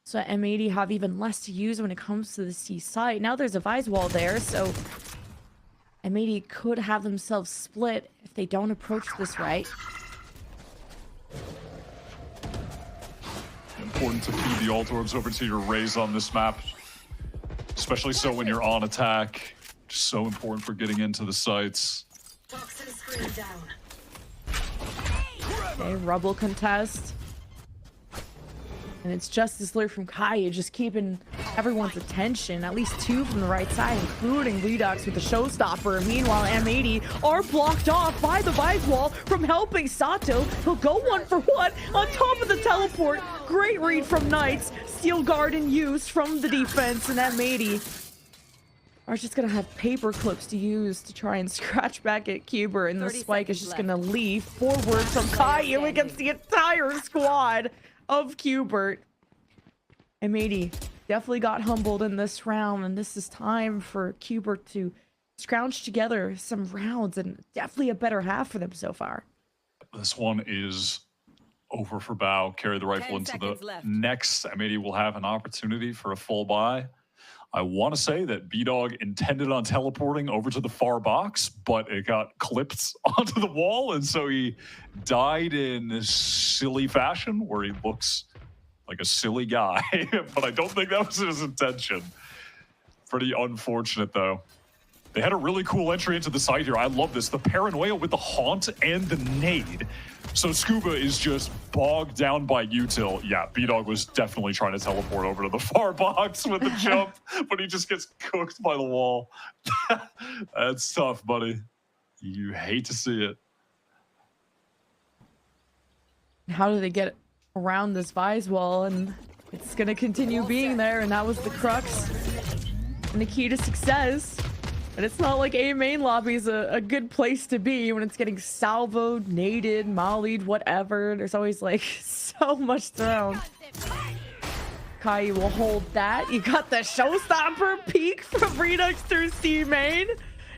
So M80 have even less to use when it comes to the C site. Now there's a Vise wall there, so M80 could have themselves split if they don't approach this right. Important to feed the ult orbs over to your Raze on this map, especially so when you're on attack. Just so important for getting into the sites. Okay, Rubble contest. And it's Justice Lure from Kaya just keeping everyone's attention. At least two from the right side, including Redux with the showstopper. Meanwhile, M80 are blocked off by the Vise wall from helping Sato. He'll go 1-for-1 on top of the teleport. Great read from Knights. Steel Guard in use from the defense, and M80 are just gonna have paper clips to use to try and scratch back at Qbert, and the spike is just gonna leave forward from Kaya against the entire squad of Qbert. M80 definitely got humbled in this round, and this is time for Qbert to scrounge together some rounds, and definitely a better half for them so far. This one is over for Bao. Carry the rifle into the next. M80 will have an opportunity for a full buy. I want to say that B-Dog intended on teleporting over to the far box, but it got clipped onto the wall, and so he died in silly fashion where he looks like a silly guy. But I don't think that was his intention. Pretty unfortunate, though. They had a really cool entry into the site here. I love this. The paranoia with the haunt and the nade. So Scuba is just bogged down by util. Yeah, B-Dog was definitely trying to teleport over to the far box with the jump, but he just gets cooked by the wall. That's tough, buddy. You hate to see it. How do they get around this Vise wall? And it's going to continue being there, and that was the crux and the key to success. And it's not like A main lobby is a good place to be when it's getting salvoed, naded, mollied, whatever. There's always like so much thrown. Kai will hold that. You got the showstopper peek from Redux through C main.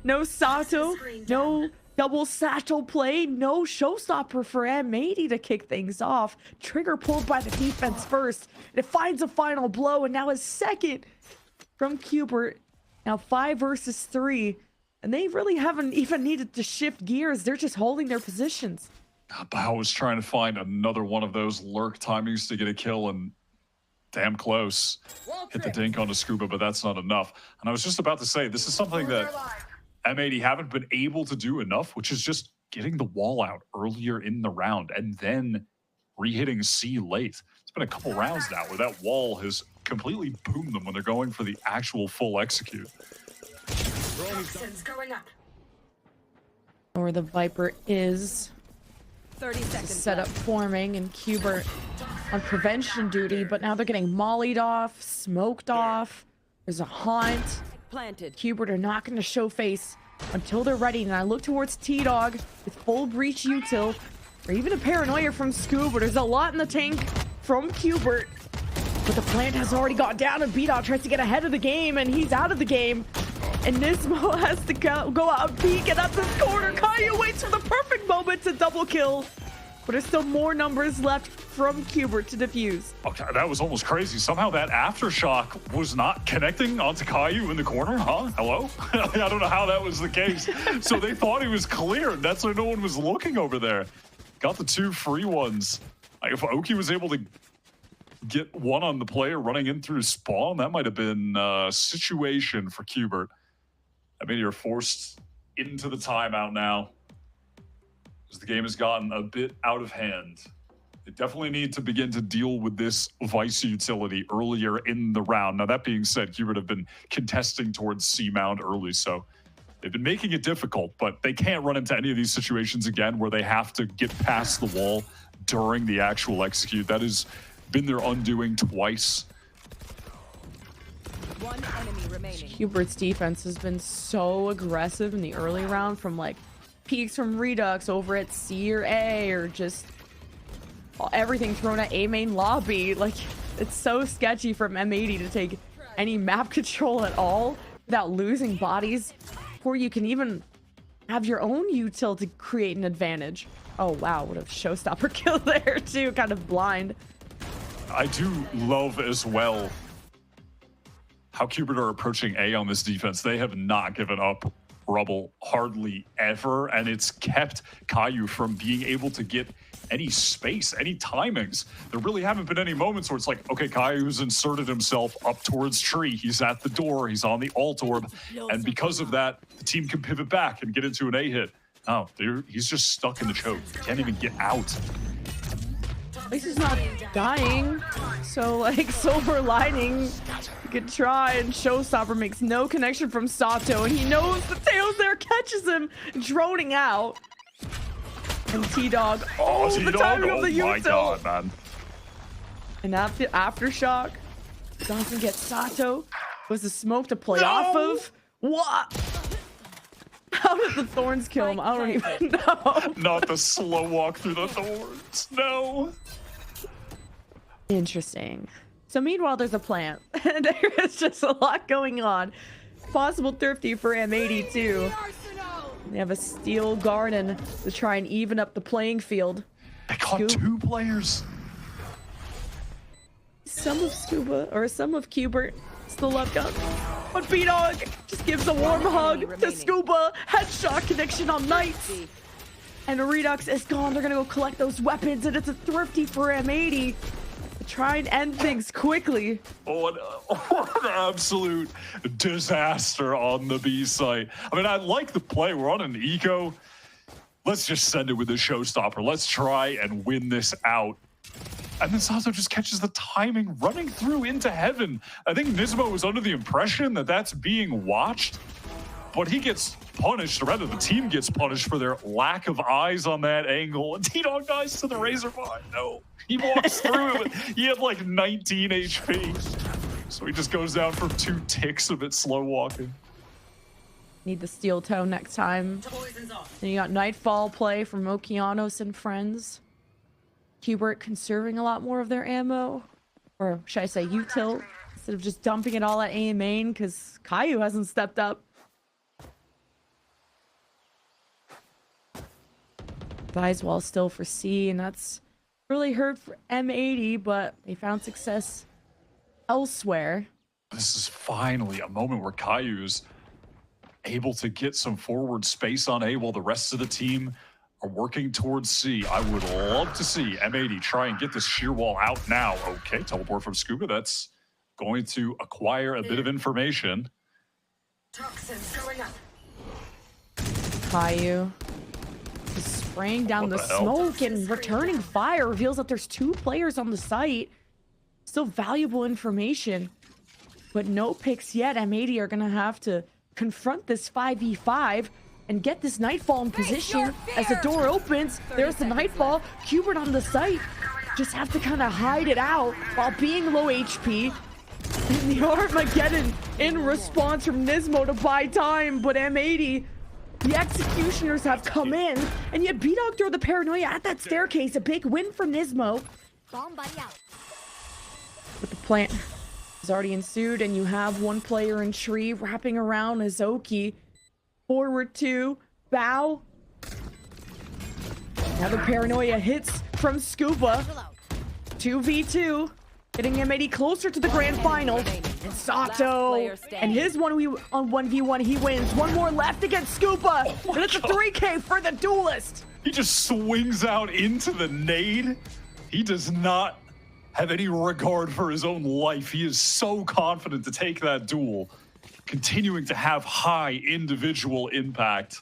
No Sato, no double satchel play, no showstopper for M80 to kick things off. Trigger pulled by the defense first. It finds a final blow, and now a second from Qbert. Now 5 versus 3, and they really haven't even needed to shift gears. They're just holding their positions. Bao was trying to find another one of those lurk timings to get a kill, and damn close. Hit the dink onto Scuba, but that's not enough. And I was just about to say, this is something that M80 haven't been able to do enough, which is just getting the wall out earlier in the round and then re-hitting C late. It's been a couple rounds now where that wall has completely boomed them when they're going for the actual full execute. Or the Viper is 30 seconds set up forming, and Qbert on prevention duty, but now they're getting mollied off, smoked off. There's a haunt. planted. Qbert are not going to show face until they're ready, and I look towards T-Dog with full breach util, or even a paranoia from Scuba. There's a lot in the tank from Qbert, but the plant has already got down, and B-Dog tries to get ahead of the game, and he's out of the game. And Nismo has to go out and peek, and at this corner, Kaya waits for the perfect moment to double kill. But there's still more numbers left from Qbert to defuse. Okay, that was almost crazy. Somehow that aftershock was not connecting onto Caillou in the corner, huh? Hello? I don't know how that was the case. So they thought he was cleared. That's why no one was looking over there. Got the 2 free ones. If Oki was able to get one on the player running in through spawn, that might have been a situation for Qbert. I mean, you're forced into the timeout now, as the game has gotten a bit out of hand. They definitely need to begin to deal with this Vice utility earlier in the round. Now, that being said, Qbert have been contesting towards C-Mound early, so they've been making it difficult, but they can't run into any of these situations again where they have to get past the wall during the actual execute. That has been their undoing twice. One enemy remaining. Qbert's defense has been so aggressive in the early round, from like peaks from Redux over at C or A, or just everything thrown at A main lobby. Like, it's so sketchy from M80 to take any map control at all without losing bodies, before you can even have your own util to create an advantage. Oh wow, what a showstopper kill there too, kind of blind. I do love as well how Qbert are approaching A on this defense. They have not given up rubble hardly ever, and it's kept Caillou from being able to get any space, any timings. There really haven't been any moments where it's like, okay, Caillou's inserted himself up towards tree. He's at the door. He's on the alt orb. And because of that, the team can pivot back and get into an A hit. Oh, he's just stuck in the choke. He can't even get out. At least he's not dying. So, like, silver lining, you could try, and Showstopper makes no connection from Sato, and he knows the tails there, catches him droning out. And T-Dog, the timing of the util. Oh my god, man. And after aftershock doesn't get Sato. Was the smoke to play off of? What? How did the thorns kill him? I don't even know. Not the slow walk through the thorns. No. Interesting. So meanwhile, there's a plant. There is just a lot going on. Possible thrifty for M80 too. They have a steel garden to try and even up the playing field. They caught 2 players. Some of Scuba, or some of Qbert, Still left gun. But B-Dog just gives a warm hug to remaining. Scuba. Headshot connection on Knights. And Redux is gone. They're gonna go collect those weapons, and it's a thrifty for M80 to try and end things quickly. What an absolute disaster on the B site. I mean, I like the play. We're on an eco. Let's just send it with a showstopper. Let's try and win this out. And then Sazo just catches the timing running through into heaven. I think Nismo was under the impression that that's being watched, but he gets punished, or rather the team gets punished for their lack of eyes on that angle. And T-Dog dies to the Razor Vine. No, he walks through it. He had like 19 HP. So he just goes down for 2 ticks of it slow walking. Need the steel toe next time. Then you got Nightfall play from Okeanos and friends. Hubert conserving a lot more of their ammo. Or should I say util, instead of just dumping it all at A main, because Caillou hasn't stepped up. Buys wall still for C, and that's really hurt for M80, but they found success elsewhere. This is finally a moment where Caillou's able to get some forward space on A while the rest of the team are working towards C. I would love to see M80 try and get this sheer wall out now. Okay, teleport from Scuba. That's going to acquire a bit of information. Caillou is spraying down the What the hell? smoke, and returning fire reveals that there's 2 players on the site. Still valuable information, but no picks yet. M80 are gonna have to confront this 5v5 and get this Nightfall in position. As the door opens, there's the Nightfall. Hubert on the site. Just have to kind of hide it out while being low HP. And the Armageddon in response from Nismo to buy time, but M80, the executioners have come in, and yet B-Dog throw the paranoia at that staircase. A big win for Nismo. But the plant has already ensued, and you have 1 player in tree wrapping around Azoki. Forward 2, bow. Now the paranoia hits from Scuba. 2v2, getting M80 closer to the grand final. And Sato, and his 1v1, he wins. 1 more left against Scuba. And it's a 3K for the duelist. He just swings out into the nade. He does not have any regard for his own life. He is so confident to take that duel, continuing to have high individual impact.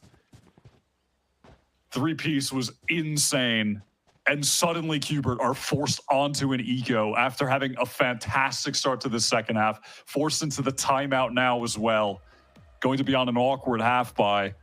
3-piece was insane. And suddenly Hubert are forced onto an eco after having a fantastic start to the second half. Forced into the timeout now as well. Going to be on an awkward half buy.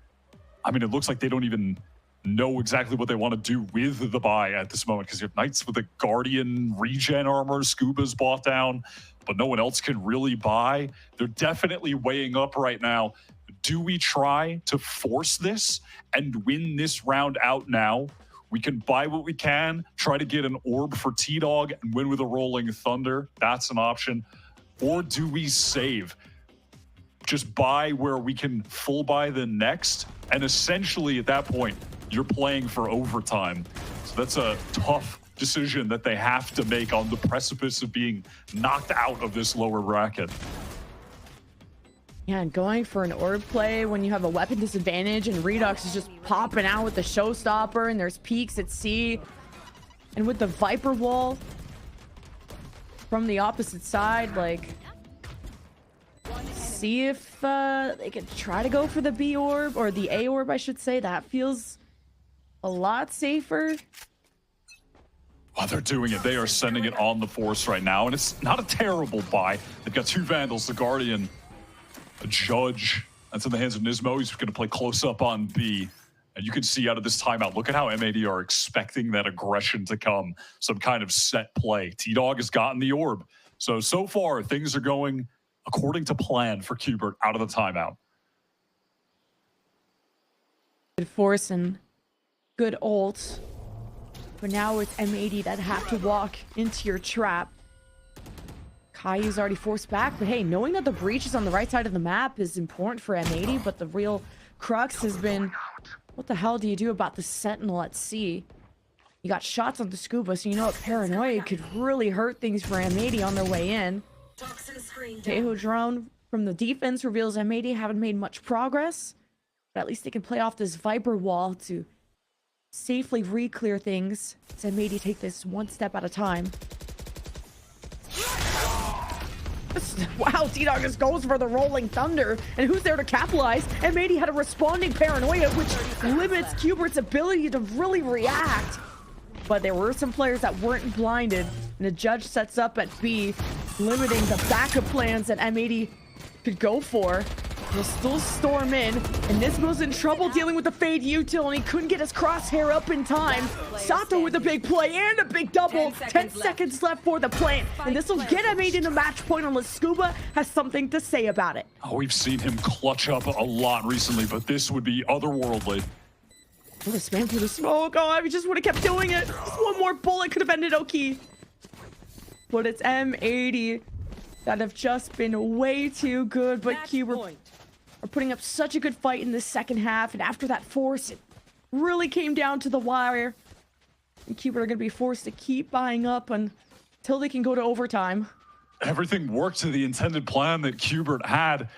I mean, it looks like they don't even know exactly what they want to do with the buy at this moment, because you have Knights with a Guardian regen armor, Scuba's bought down, but no one else can really buy. They're definitely weighing up right now. Do we try to force this and win this round out now? We can buy what we can, try to get an orb for T-Dog and win with a Rolling Thunder. That's an option. Or do we save? Just buy where we can full buy the next. And essentially at that point, you're playing for overtime. So that's a tough decision that they have to make on the precipice of being knocked out of this lower bracket. Yeah, and going for an orb play when you have a weapon disadvantage, and Redux is just popping out with the showstopper, and there's peaks at C. And with the Viper wall from the opposite side, like, see if they could try to go for the B orb, or the A orb, I should say. That feels a lot safer. While they're doing it, they are sending it on the Force right now, and it's not a terrible buy. They've got 2 Vandals, the Guardian, a Judge. That's in the hands of Nismo. He's going to play close up on B. And you can see out of this timeout, look at how M80 are expecting that aggression to come. Some kind of set play. T-Dog has gotten the orb. So far, things are going according to plan for Hubert out of the timeout. Good force and good ult. But now it's M80 that have to walk into your trap. Caillou's already forced back, but hey, knowing that the breach is on the right side of the map is important for M80, but the real crux has been, what the hell do you do about the Sentinel at C? You got shots on the Scuba, so you know what, paranoia could really hurt things for M80 on their way in. Tejo drone from the defense reveals M80 haven't made much progress, but at least they can play off this Viper wall to safely re-clear things. So M80 take this one step at a time. Wow, T-Dog just goes for the Rolling Thunder. And who's there to capitalize? M80 had a responding paranoia, which limits Q*bert's ability to really react. But there were some players that weren't blinded. And the judge sets up at B, limiting the backup plans that M80 could go for. He'll still storm in, and Nismo's in trouble dealing with the Fade util, and he couldn't get his crosshair up in time. Sato with a big play and a big double. 10 seconds left for the plant, and this will get M80 in a match point unless Scuba has something to say about it. Oh, we've seen him clutch up a lot recently, but this would be otherworldly. Oh, the spam through the smoke. Oh, I just would have kept doing it. Just one more bullet could have ended Oki. But it's M80 that have just been way too good, but Q*bert are putting up such a good fight in the second half, and after that force, it really came down to the wire. And Q*bert are going to be forced to keep buying up until they can go to overtime. Everything worked to the intended plan that Q*bert had,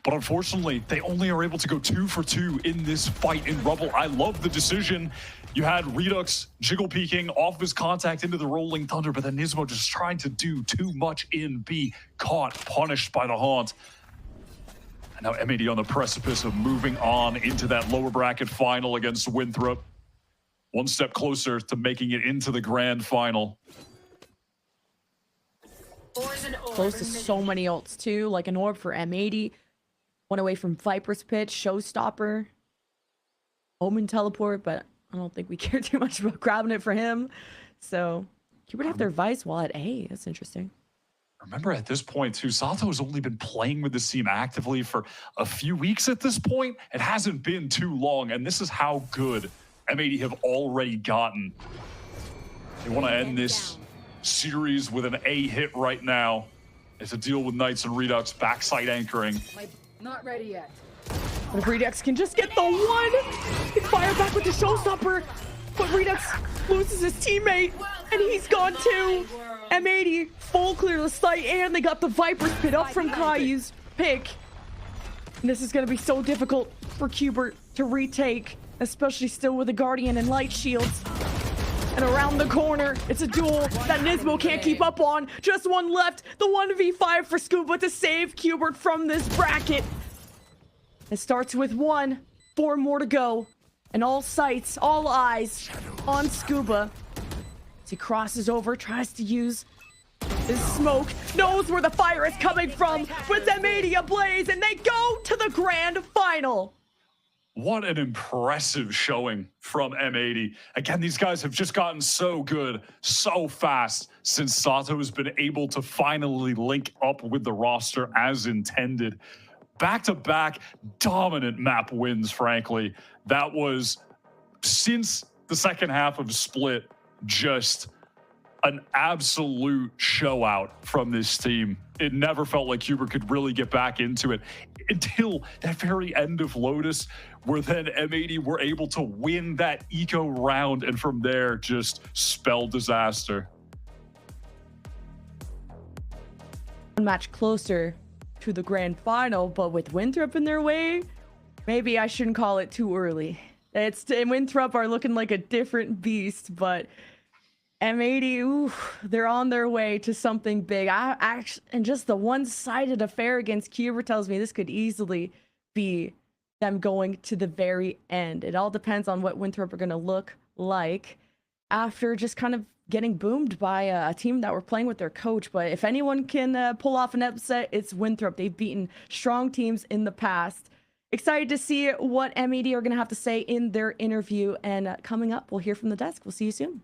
but unfortunately, they only are able to go 2 for 2 in this fight in Rubble. I love the decision. You had Redux jiggle peeking off his contact into the Rolling Thunder, but then Nismo just trying to do too much in B, caught, punished by the Haunt. And now M80 on the precipice of moving on into that lower bracket final against Winthrop. One step closer to making it into the grand final. Close to so many ults too, like an orb for M80. One away from Viper's pitch, Showstopper, Omen teleport, but I don't think we care too much about grabbing it for him. So you would have their Vice while at A. That's interesting. Remember at this point too, Sato has only been playing with this team actively for a few weeks at this point. It hasn't been too long, and this is how good M80 have already gotten. They want to end this series with an A hit right now. It's a deal with Knights and Redux backside anchoring. Not ready yet. But if Redux can just get the one, he fire back with the Showstopper, but Redux loses his teammate, and he's gone too. M80 full clear the site, and they got the Viper's pit up from Caillou's pick. And this is going to be so difficult for Q*bert to retake, especially still with the Guardian and Light Shields. And around the corner, it's a duel that Nismo can't keep up on. Just one left, the 1v5 for Scuba to save Q*bert from this bracket. It starts with 1, 4 more to go. And all sights, all eyes on Scuba. As he crosses over, tries to use his smoke, knows where the fire is coming from, with M80 ablaze, and they go to the grand final. What an impressive showing from M80. Again, these guys have just gotten so good, so fast, since Sato has been able to finally link up with the roster as intended. Back-to-back dominant map wins, frankly. That was, since the second half of Split, just an absolute show out from this team. It never felt like Q*bert could really get back into it until that very end of Lotus, where then M80 were able to win that eco round, and from there just spell disaster. One match closer to the grand final, but with Winthrop in their way, maybe I shouldn't call it too early. Winthrop are looking like a different beast, but M80, ooh, they're on their way to something big. And just the one-sided affair against Q*bert tells me this could easily be them going to the very end. It all depends on what Winthrop are going to look like after just kind of getting boomed by a team that were playing with their coach. But if anyone can pull off an upset, it's Winthrop. They've beaten strong teams in the past. Excited to see what M80 are going to have to say in their interview. And coming up, we'll hear from the desk. We'll see you soon.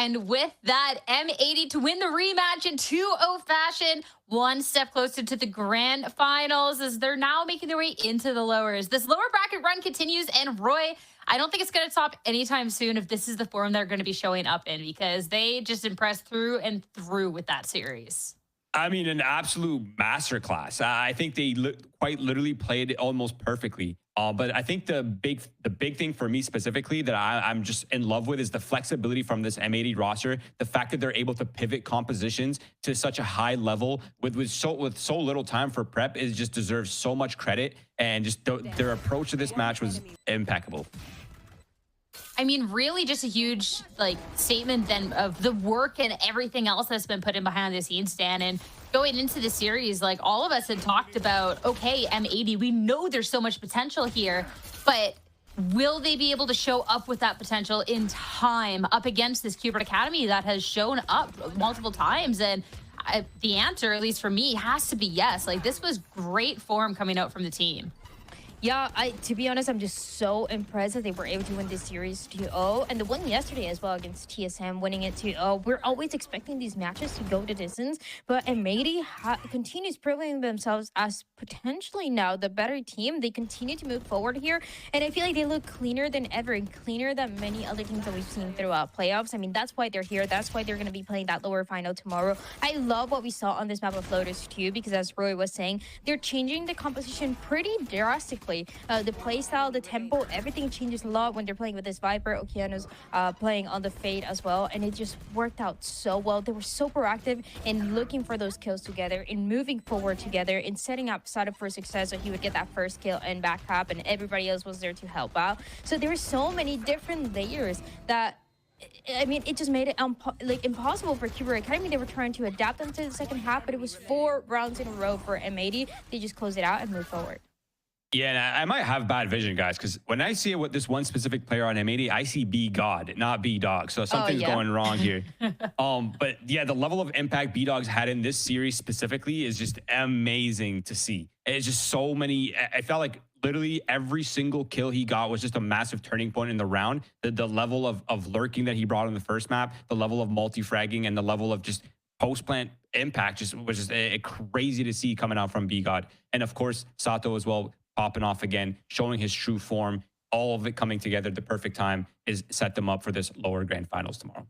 And with that, M80 to win the rematch in 2-0 fashion, one step closer to the grand finals as they're now making their way into the lowers. This lower bracket run continues, and Roy, I don't think it's going to stop anytime soon if this is the form they're going to be showing up in, because they just impressed through and through with that series. I mean, an absolute masterclass. I think they quite literally played it almost perfectly. But I think the big thing for me specifically that I'm just in love with is the flexibility from this M80 roster. The fact that they're able to pivot compositions to such a high level with so little time for prep is just deserves so much credit. And just their approach to this match was impeccable. I mean, really just a huge statement then of the work and everything else that's been put in behind the scenes, Dan. And going into the series, all of us had talked about, okay, M80, we know there's so much potential here, but will they be able to show up with that potential in time up against this Qbert Academy that has shown up multiple times? And the answer, at least for me, has to be yes. This was great form coming out from the team. Yeah, to be honest, I'm just so impressed that they were able to win this series 2-0. And the one yesterday as well against TSM, winning it 2-0. We're always expecting these matches to go the distance, but M80 continues proving themselves as potentially now the better team. They continue to move forward here, and I feel like they look cleaner than ever, and cleaner than many other teams that we've seen throughout playoffs. I mean, that's why they're here. That's why they're going to be playing that lower final tomorrow. I love what we saw on this map of Lotus too, because as Roy was saying, they're changing the composition pretty drastically. The playstyle, the tempo, everything changes a lot when they're playing with this Viper. Okeanos playing on the Fade as well, and it just worked out so well. They were so proactive in looking for those kills together, in moving forward together, in setting up setup for success so he would get that first kill and back tap, and everybody else was there to help out. So there were so many different layers that, I mean, it just made it impossible for Qbert Academy. They were trying to adapt them to the second half, but it was 4 rounds in a row for M80. They just closed it out and moved forward. Yeah, and I might have bad vision, guys, because when I see what this one specific player on M80, I see B-God, not B-Dog. So something's going wrong here. But yeah, the level of impact B-Dog's had in this series specifically is just amazing to see. It's just so many. I felt like literally every single kill he got was just a massive turning point in the round. The level of lurking that he brought in the first map, the level of multi-fragging, and the level of just post-plant impact was just crazy to see coming out from B-God. And of course, Sato as well, popping off again, showing his true form, all of it coming together at the perfect time is set them up for this lower grand finals tomorrow.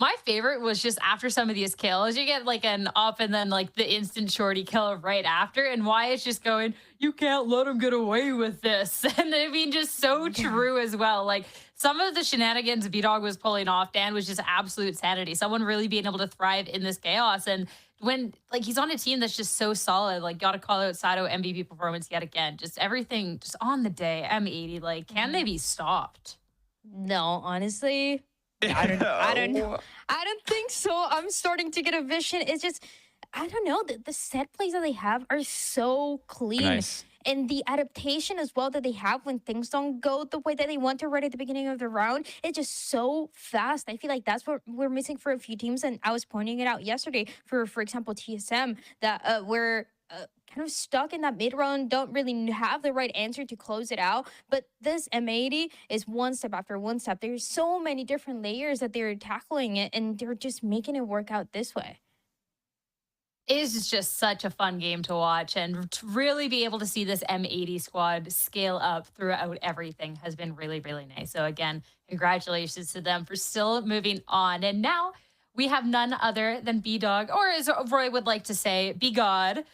My favorite was just after some of these kills, you get an up and then the instant shorty kill right after, and Wyatt's just going, you can't let him get away with this. And I mean, just so true as well. Some of the shenanigans B-Dog was pulling off, Dan, was just absolute sanity. Someone really being able to thrive in this chaos. And when he's on a team that's just so solid, gotta call out Sato MVP performance yet again. Just everything just on the day. M80, can they be stopped? No, honestly, I don't know. I don't think so. I'm starting to get a vision. It's just, I don't know. The set plays that they have are so clean. Nice. And the adaptation as well that they have when things don't go the way that they want to right at the beginning of the round, it's just so fast. I feel like that's what we're missing for a few teams. And I was pointing it out yesterday for example, TSM, that we're kind of stuck in that mid round, don't really have the right answer to close it out. But this M80 is one step after one step. There's so many different layers that they're tackling it, and they're just making it work out this way. It is just such a fun game to watch, and to really be able to see this M80 squad scale up throughout everything has been really, really nice. So again, congratulations to them for still moving on. And now we have none other than B-Dog, or as Roy would like to say, B-God,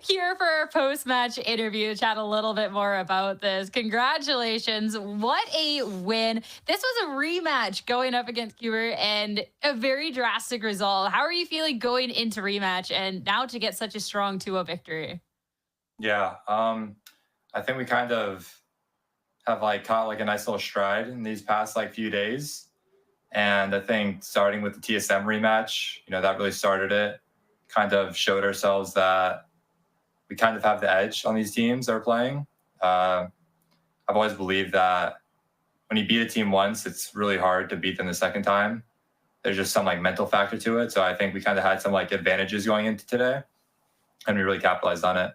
here for our post-match interview to chat a little bit more about this. Congratulations. What a win. This was a rematch going up against Qbert and a very drastic result. How are you feeling going into rematch and now to get such a strong 2-0 victory? Yeah, I think we kind of have caught a nice little stride in these past few days. And I think starting with the TSM rematch, that really started it. Kind of showed ourselves that we kind of have the edge on these teams that are playing. I've always believed that when you beat a team once, it's really hard to beat them the second time. There's just some mental factor to it. So I think we kind of had some advantages going into today, and we really capitalized on it.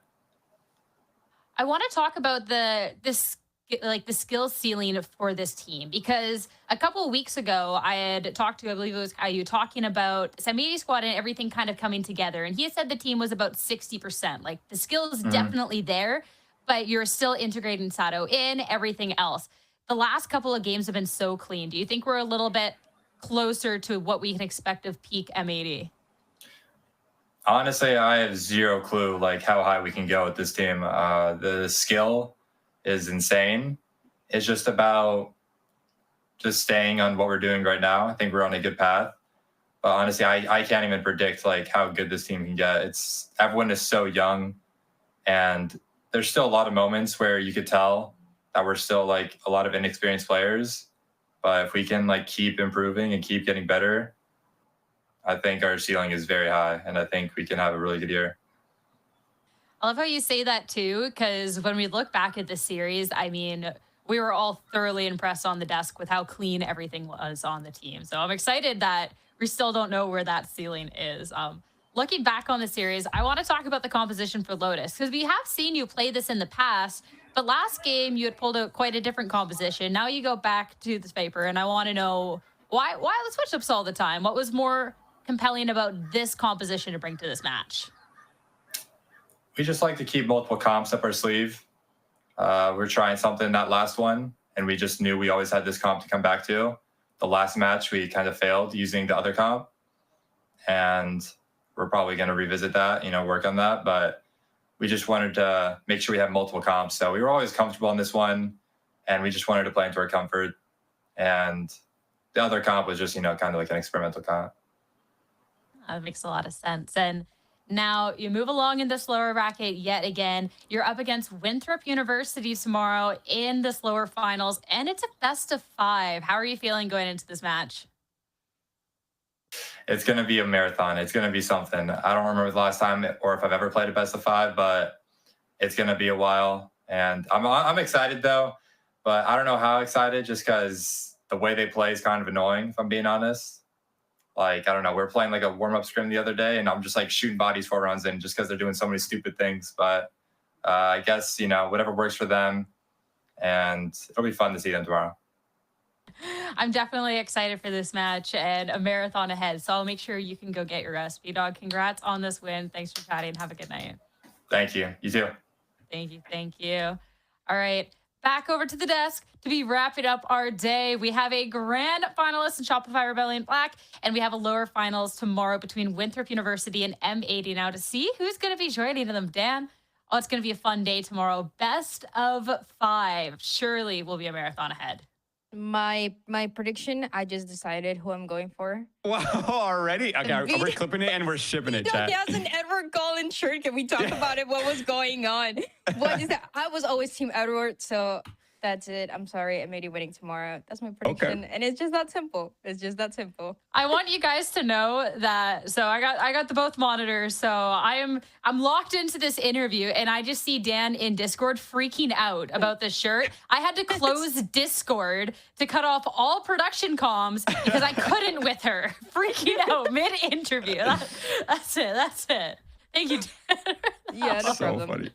I want to talk about this like the skill ceiling for this team? Because a couple of weeks ago, I had talked to, I believe it was Caillou, talking about M80 squad and everything kind of coming together. And he had said the team was about 60%. Like the skill is definitely there, but you're still integrating Sato in everything else. The last couple of games have been so clean. Do you think we're a little bit closer to what we can expect of peak M80? Honestly, I have zero clue like how high we can go with this team. The skill is insane. It's just about just staying on what we're doing right now. I think we're on a good path. But honestly, I can't even predict like how good this team can get. It's everyone is so young, and there's still a lot of moments where you could tell that we're still like a lot of inexperienced players. But if we can like keep improving and keep getting better, I think our ceiling is very high, and I think we can have a really good year. I love how you say that too, because when we look back at the series, I mean, we were all thoroughly impressed on the desk with how clean everything was on the team. So I'm excited that we still don't know where that ceiling is. Looking back on the series, I want to talk about the composition for Lotus, because we have seen you play this in the past, but last game you had pulled out quite a different composition. Now you go back to this paper, and I want to know why the switch ups all the time? What was more compelling about this composition to bring to this match? We just like to keep multiple comps up our sleeve. We're trying something that last one, and we just knew we always had this comp to come back to. The last match, we kind of failed using the other comp, and we're probably going to revisit that, work on that. But we just wanted to make sure we have multiple comps. So we were always comfortable on this one, and we just wanted to play into our comfort. And the other comp was just, kind of like an experimental comp. That makes a lot of sense. And now you move along in this lower bracket yet again. You're up against Winthrop University tomorrow in this lower finals, and it's a best of 5. How are you feeling going into this match? It's going to be a marathon. It's going to be something. I don't remember the last time or if I've ever played a best of 5, but it's going to be a while. And I'm excited though, but I don't know how excited, just because the way they play is kind of annoying, if I'm being honest. Like, I don't know, we were playing like a warm-up scrim the other day, and I'm just like shooting bodies 4 rounds in just because they're doing so many stupid things. But I guess, whatever works for them, and it'll be fun to see them tomorrow. I'm definitely excited for this match and a marathon ahead. So I'll make sure you can go get your rest. B-Dog, congrats on this win. Thanks for chatting. Have a good night. Thank you. You too. Thank you. Thank you. All right. Back over to the desk to be wrapping up our day. We have a grand finalist in Shopify Rebellion Black, and we have a lower finals tomorrow between Winthrop University and M80. Now, to see who's going to be joining them, Dan. Oh, it's going to be a fun day tomorrow. Best of 5. Surely will be a marathon ahead. My prediction, I just decided who I'm going for. Wow, already? Okay, we're clipping it and we're shipping it, chat. He has an Edward Cullen shirt. Can we talk about it? What was going on? What is that? I was always Team Edward, so that's it. I'm sorry, M80 winning tomorrow. That's my prediction, and it's just that simple. It's just that simple. I want you guys to know that. So I got the both monitors. So I'm locked into this interview, and I just see Dan in Discord freaking out about this shirt. I had to close Discord to cut off all production comms because I couldn't with her, freaking out mid interview. That's it. That's it. Thank you, Dan. Yeah, no So problem. funny.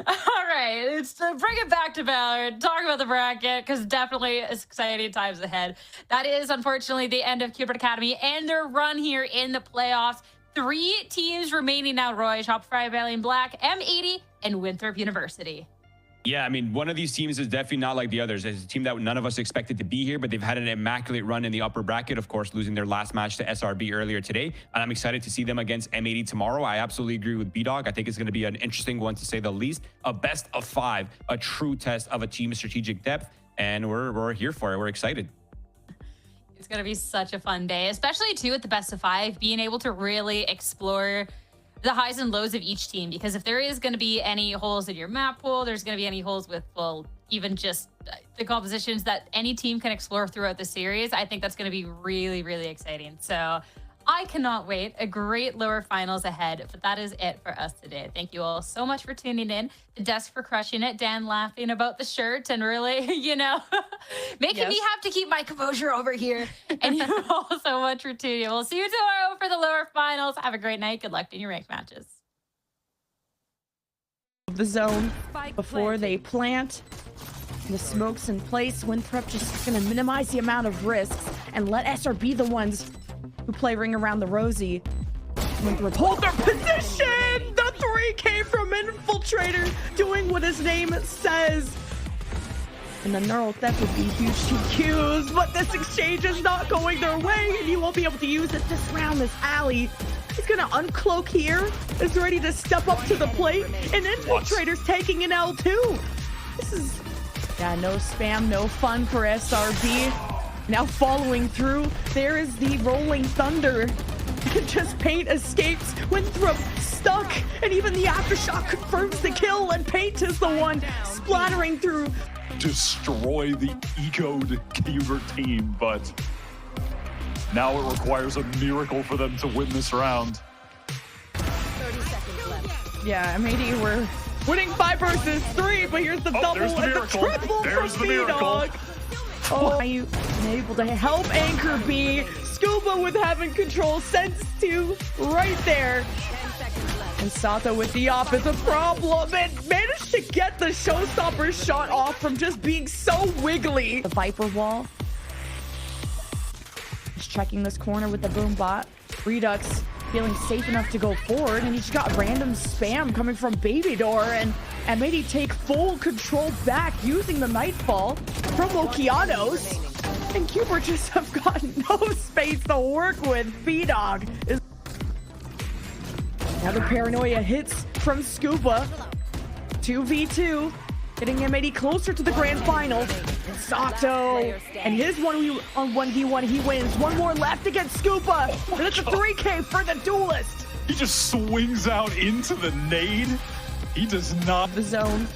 All right, it's to bring it back to Valorant, talk about the bracket, because definitely it's exciting times ahead. That is, unfortunately, the end of Cupid Academy and their run here in the playoffs. 3 teams remaining now, Roy. Shopify Rebellion Black, M80, and Winthrop University. Yeah, I mean, one of these teams is definitely not like the others. It's a team that none of us expected to be here, but they've had an immaculate run in the upper bracket, of course, losing their last match to SRB earlier today. And I'm excited to see them against M80 tomorrow. I absolutely agree with B-Dog. I think it's going to be an interesting one, to say the least. A best of 5, a true test of a team's strategic depth. And we're here for it. We're excited. It's going to be such a fun day, especially, too, with the best of 5, being able to really explore the highs and lows of each team, because if there is going to be any holes in your map pool, there's going to be any holes with, well, even just the compositions that any team can explore throughout the series. I think that's going to be really, really exciting. So I cannot wait. A great lower finals ahead, but that is it for us today. Thank you all so much for tuning in. The desk for crushing it. Dan laughing about the shirt and really, making me have to keep my composure over here. And you all so much for tuning in. We'll see you tomorrow for the lower finals. Have a great night. Good luck in your ranked matches. the zone Spike before planted. they plant. The smoke's in place. Winthrop just gonna minimize the amount of risks and let SR be the ones who play ring around the rosy. Winthrop hold their position. The 3 came from Infiltrator, doing what his name says. And the neural theft would be huge TQs, but this exchange is not going their way, and he won't be able to use it this round. This alley, he's gonna uncloak here, is ready to step up to the plate, and Infiltrator's taking an L2. This is, yeah, no spam, no fun for SRB. Now following through, there is the rolling thunder. Just Paint escapes. Winthrop stuck, and even the aftershock confirms the kill, and Paint is the one splattering through. Destroy the ecoed Cuber team, but now it requires a miracle for them to win this round. 30 seconds left. Yeah, M80 we're winning 5 versus 3, but here's the double there's the and the miracle. triple There's for the miracle. B-Dog. Oh, you able to help anchor B. Scuba with having control, sends 2 right there. 10 seconds left. And Sato with the op is a problem, and managed to get the showstopper shot off from just being so wiggly. The Viper wall. Just checking this corner with the boom bot. Redux feeling safe enough to go forward, and he's got random spam coming from Baby Door, and M80 take full control back using the Nightfall from Okeanos. And Cuber just have got no space to work with. B-Dog is... Now the paranoia hits from Scuba. 2v2, getting M80 closer to the grand final. And Sato, and his 1v1, he wins. One more left against Scuba. And it's a 3K for the duelist. He just swings out into the nade. He does not. The zone